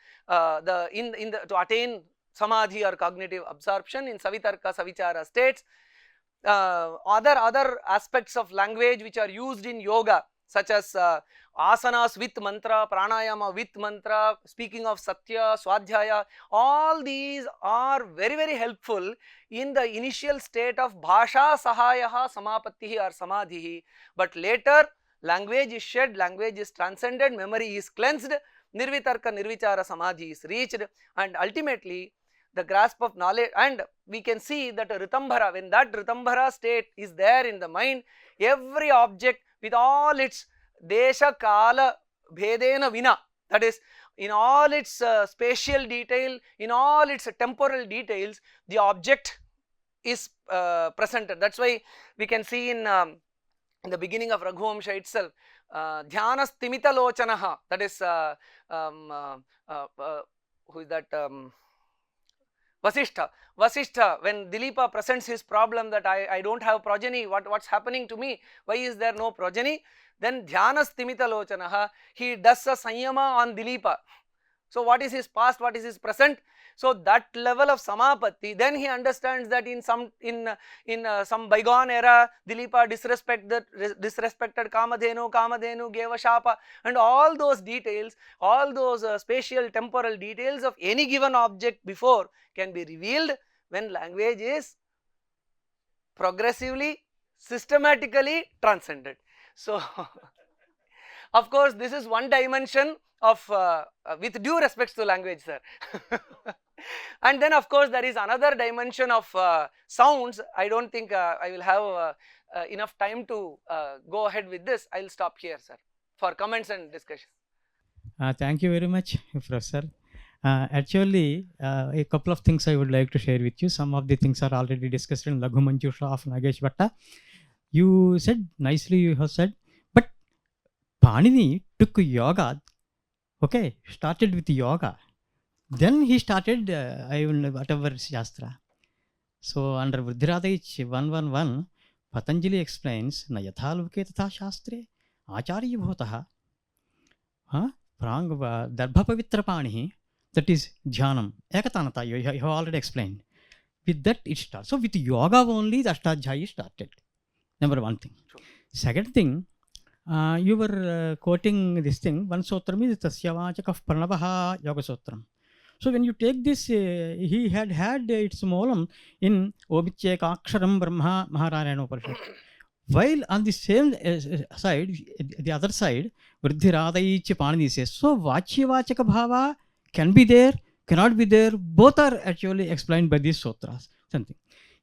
attain samadhi or cognitive absorption in savitarka savichara states. Other aspects of language which are used in yoga, such as asanas with mantra, pranayama with mantra, speaking of satya, swadhyaya, all these are very, very helpful in the initial state of bhasha sahayaha samapattihi or samadhihi. But later language is shed, language is transcended, memory is cleansed, Nirvitarka Nirvichara Samadhi is reached, and ultimately the grasp of knowledge. And we can see that Ritambhara, when that Ritambhara state is there in the mind, every object with all its Desha Kala Bhedena Vina, that is, in all its spatial detail, in all its temporal details, the object is presented. That's why we can see in the beginning of Raghuvamsha itself, Dhyana Stimita Lochanaha, that is, who is that? Vasishtha, when Dilipa presents his problem that I don't have progeny, what's happening to me? Why is there no progeny? Then Dhyana Stimita Lochanaha, he does a Sanyama on Dilipa. So what is his past, what is his present? So that level of samapatti, then he understands that in some bygone era, Dilipa disrespected Kamadhenu gave a shapa, and all those details, all those spatial temporal details of any given object before can be revealed when language is progressively, systematically transcended. So of course this is one dimension of with due respects to language, sir. And then of course there is another dimension of sounds. I don't think I will have enough time to go ahead with this. I will stop here, sir, for comments and discussion. Thank you very much, Professor. Actually, a couple of things I would like to share with you. Some of the things are already discussed in Laghu Manjusha of Nagesh Bhatta. You said nicely, you have said, but Panini took yoga, okay, started with yoga. Then he started, whatever Shastra. So under Vruddhiradaic 111, Patanjali explains, Na yathaluke tatha shastre, acharya bhotaha, prangva darbha pavitra panihi, that is Dhyanam, Ekatanata, you have already explained. With that it starts. So with yoga only the Ashtadhyayi started. Number one thing. True. Second thing, you were quoting this thing, one sutram is Tasyavachakah Pranavaha Yogasutram. So when you take this, he had its moolam in Obichekaksharam Brahma Maharayana Upanishad. While on the same side, the other side, Vruddhiradaic Panini says, so Vachivachaka Bhava can be there, cannot be there, both are actually explained by these sutras. Something.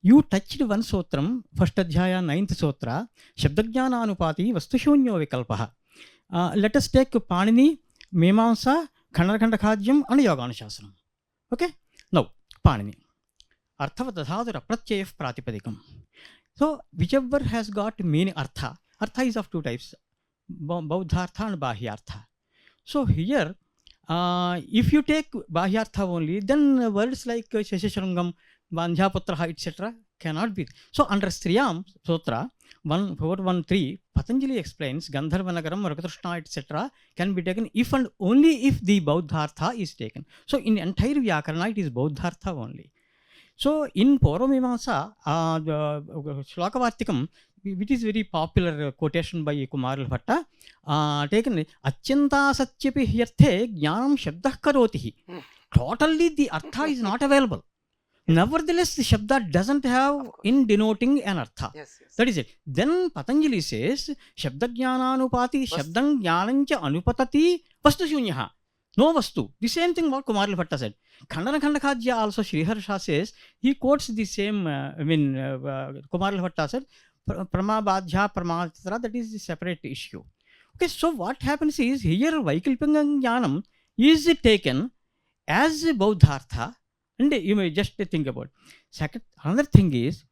You touched one sutram, first adhyaya, 9th sutra, Shabdajnana Anupati, Vastushunya Vikalpaha. Let us take Panini, Mimamsa, Khandakhandakhadyam, and Yoganashasana. Okay? Now, Panini. Arthavadadhadara pratyayah pratipadikam. So, whichever has got meaning, artha is of two types, Bauddhartha and Bahyartha. So, here, if you take Bahyartha only, then words like Sheshashrangam, Bandhyaputraha, etc. cannot be. So, under Striyam Sutra 1413, Patanjali explains Gandharvanagaram, Rakatrushna, etc. can be taken if and only if the Bauddhartha is taken. So, in entire Vyakarana, it is Bauddhartha only. So, in Paurvamimamsa, the Shlakavartikam, which is very popular quotation by Kumaril Bhatta, taken Achyanta Satyapi Hyarthe Jnanam Shabdah Karotihi. Totally the Artha is not available. Nevertheless, the Shabda doesn't have in denoting an Artha. Yes. That is it. Then Patanjali says, Shabda Jnananupati, Shabdam Jnanancha Anupatati, Vastu Shunyaha. No Vastu. The same thing what Kumaril Bhatta said. Khandana Khandakhaja also Sriharsha says, he quotes the same, Kumaril Bhatta said, Pramabadhya Pramatatra, that is the separate issue. Okay, so what happens is, here Vaikalpanga Jnanam is taken as a Bauddhartha, and you may just think about it. Second, another thing is,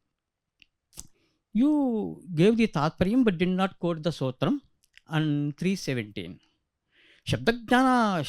you gave the Tatparyam but did not quote the Sutram on 317. Shabdartha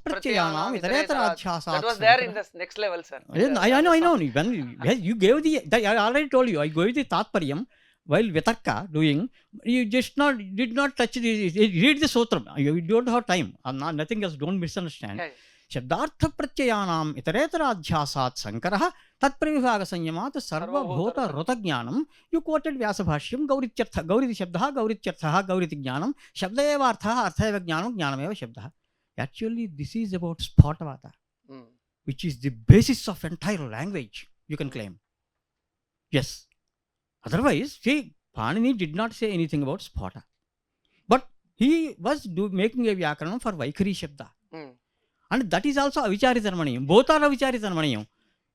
Pratyayanam Itaretara Adhyasat. That was there in the next level, sir. I know. When you gave I already told you, I gave the Tatparyam while Vitarka doing, you just did not touch read the Sutram. You don't have time. Nothing else, don't misunderstand. Yeah. Shabdartha Pratyayanam Itaretara Adhyasat Sankaraha Tatpravivaga Sanyamat Sarva Bhota Rotagyanam. You quoted Vyasabhashyam Gaurityartha, Gauriti Shabdaha, Gaurityartha, Gauriti Jnanam, Shabdayeva Artha, Arthayeva Jnanam, Jnanameva Shabdaha. Actually, this is about Spotavada, which is the basis of entire language, you can claim. Yes. Otherwise, see, Panini did not say anything about Spota. But he was making a Vyakaranam for Vaikhari Shabda. Mm. And that is also Avicharitarmaniyam. Both are Avicharitarmaniyam.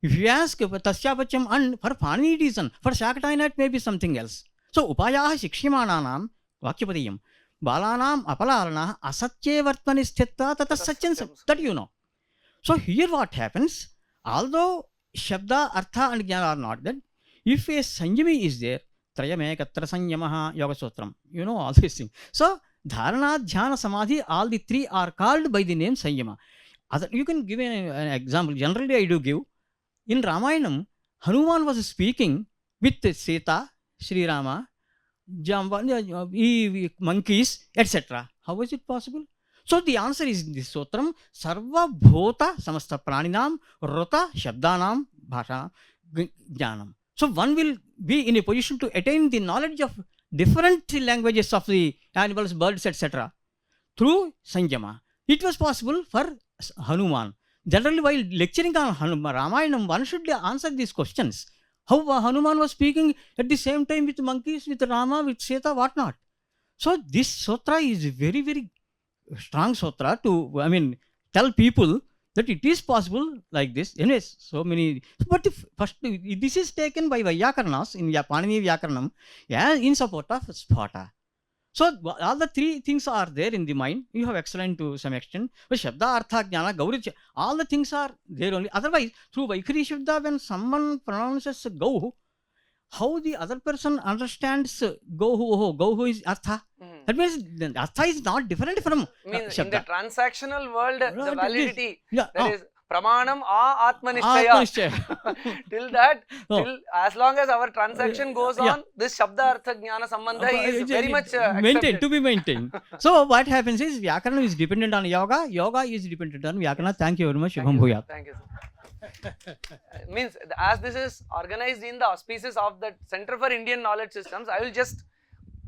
If you ask Tasyapacham and for Panini it is, for Shakatayana it may be something else. So Upayaha Shikshimananam Vakyapadiyam. Balanam Apalarana Asatye Vartmani Sthita Tata Satyam. That you know. So here what happens, although Shabda, Artha and Jnana are not there, if a Sanjami is there, Trayamekatra Sanyamaha Yogasutram, you know all these things. So Dharana, Dhyana, Samadhi, all the three are called by the name Sanyama. You can give an example. Generally I do give. In Ramayanam, Hanuman was speaking with Sita, Sri Rama, monkeys, etc. How was it possible? So the answer is in this sutram, Sarva Bhota Samasta Praninam Rota Shabdanam Bhasha Jnanam. So one will be in a position to attain the knowledge of different languages of the animals, birds, etc. through Sanjama. It was possible for Hanuman. Generally, while lecturing on Ramayanam, one should answer these questions. How Hanuman was speaking at the same time with monkeys, with Rama, with Sita, what not. So this sutra is very, very strong sutra to, tell people that it is possible like this. Anyways, so many. But first, this is taken by Vyakaranas in Panini Vyakaranam in support of Sphata. So all the three things are there in the mind. You have explained to some extent. But Shabda, Artha, Jnana, Gauri, all the things are there only. Otherwise, through Vaikhari Shabda, when someone pronounces Gauhu, how the other person understands Gauhu is Artha. Mm. That means the Artha is not different from Means Shabda. in the transactional world, the validity, Yeah, there is Pramanam Atmanishchaya. Till that, till as long as our transaction goes on, this Shabda Artha Jnana Sambandha is very much maintained, to be maintained. So what happens is Vyakarana is dependent on Yoga, Yoga is dependent on Vyakarana. Thank you very much. Thank you, thank you, sir. Means as this is organized in the auspices of the Center for Indian Knowledge Systems, I will just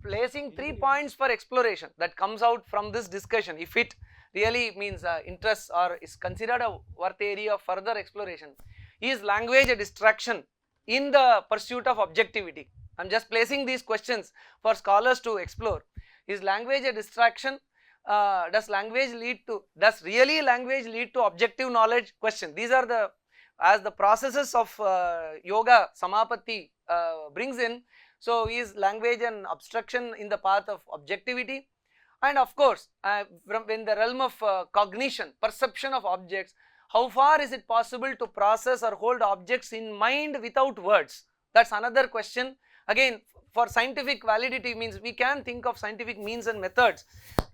placing 3 points for exploration that comes out from this discussion. If it really means interest or is considered a worth area of further exploration. Is language a distraction in the pursuit of objectivity? I am just placing these questions for scholars to explore. Is language a distraction? Does really language lead to objective knowledge? Question. These are the, as the processes of yoga, samapatti brings in. So is language an obstruction in the path of objectivity? And of course, from in the realm of cognition, perception of objects, how far is it possible to process or hold objects in mind without words? That's another question. Again, for scientific validity means we can think of scientific means and methods,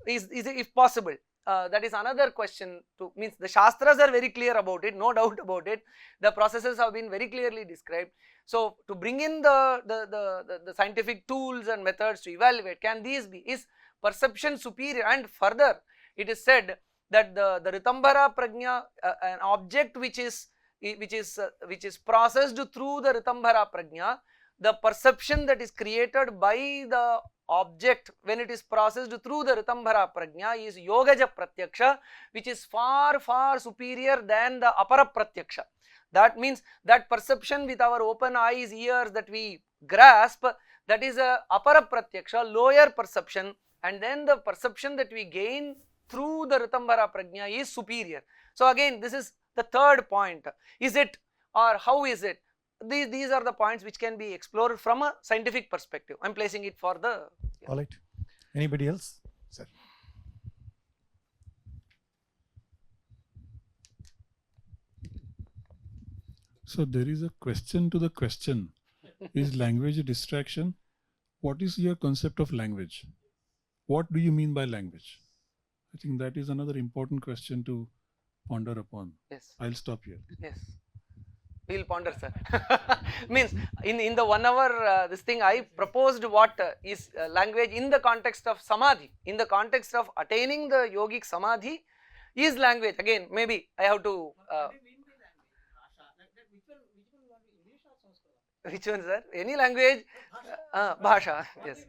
is it if possible. That is another question. Means the Shastras are very clear about it, no doubt about it. The processes have been very clearly described. So to bring in the scientific tools and methods to evaluate, can these be, is perception superior? And further it is said that the Ritambhara Prajna, an object which is processed through the Ritambhara Prajna, the perception that is created by the object when it is processed through the Ritambhara Prajna is Yogaja Pratyaksha, which is far superior than the Apara Pratyaksha. That means that perception with our open eyes, ears that we grasp, that is a Apara Pratyaksha, lower perception, and then the perception that we gain through the Ritambhara Prajna is superior. So again, this is the third point. Is it, or how is it? These are the points which can be explored from a scientific perspective. I am placing it for the... Yeah. All right. Anybody else? Sir. So there is a question to the question. Is language a distraction? What is your concept of language? What do you mean by language? I think that is another important question to ponder upon. Yes. I'll stop here. Yes. We will ponder, sir. Means in the 1 hour this thing I proposed what is language in the context of samadhi, in the context of attaining the yogic samadhi is language. Again, maybe I have to... which one, sir? Any language? Bhasha, yes.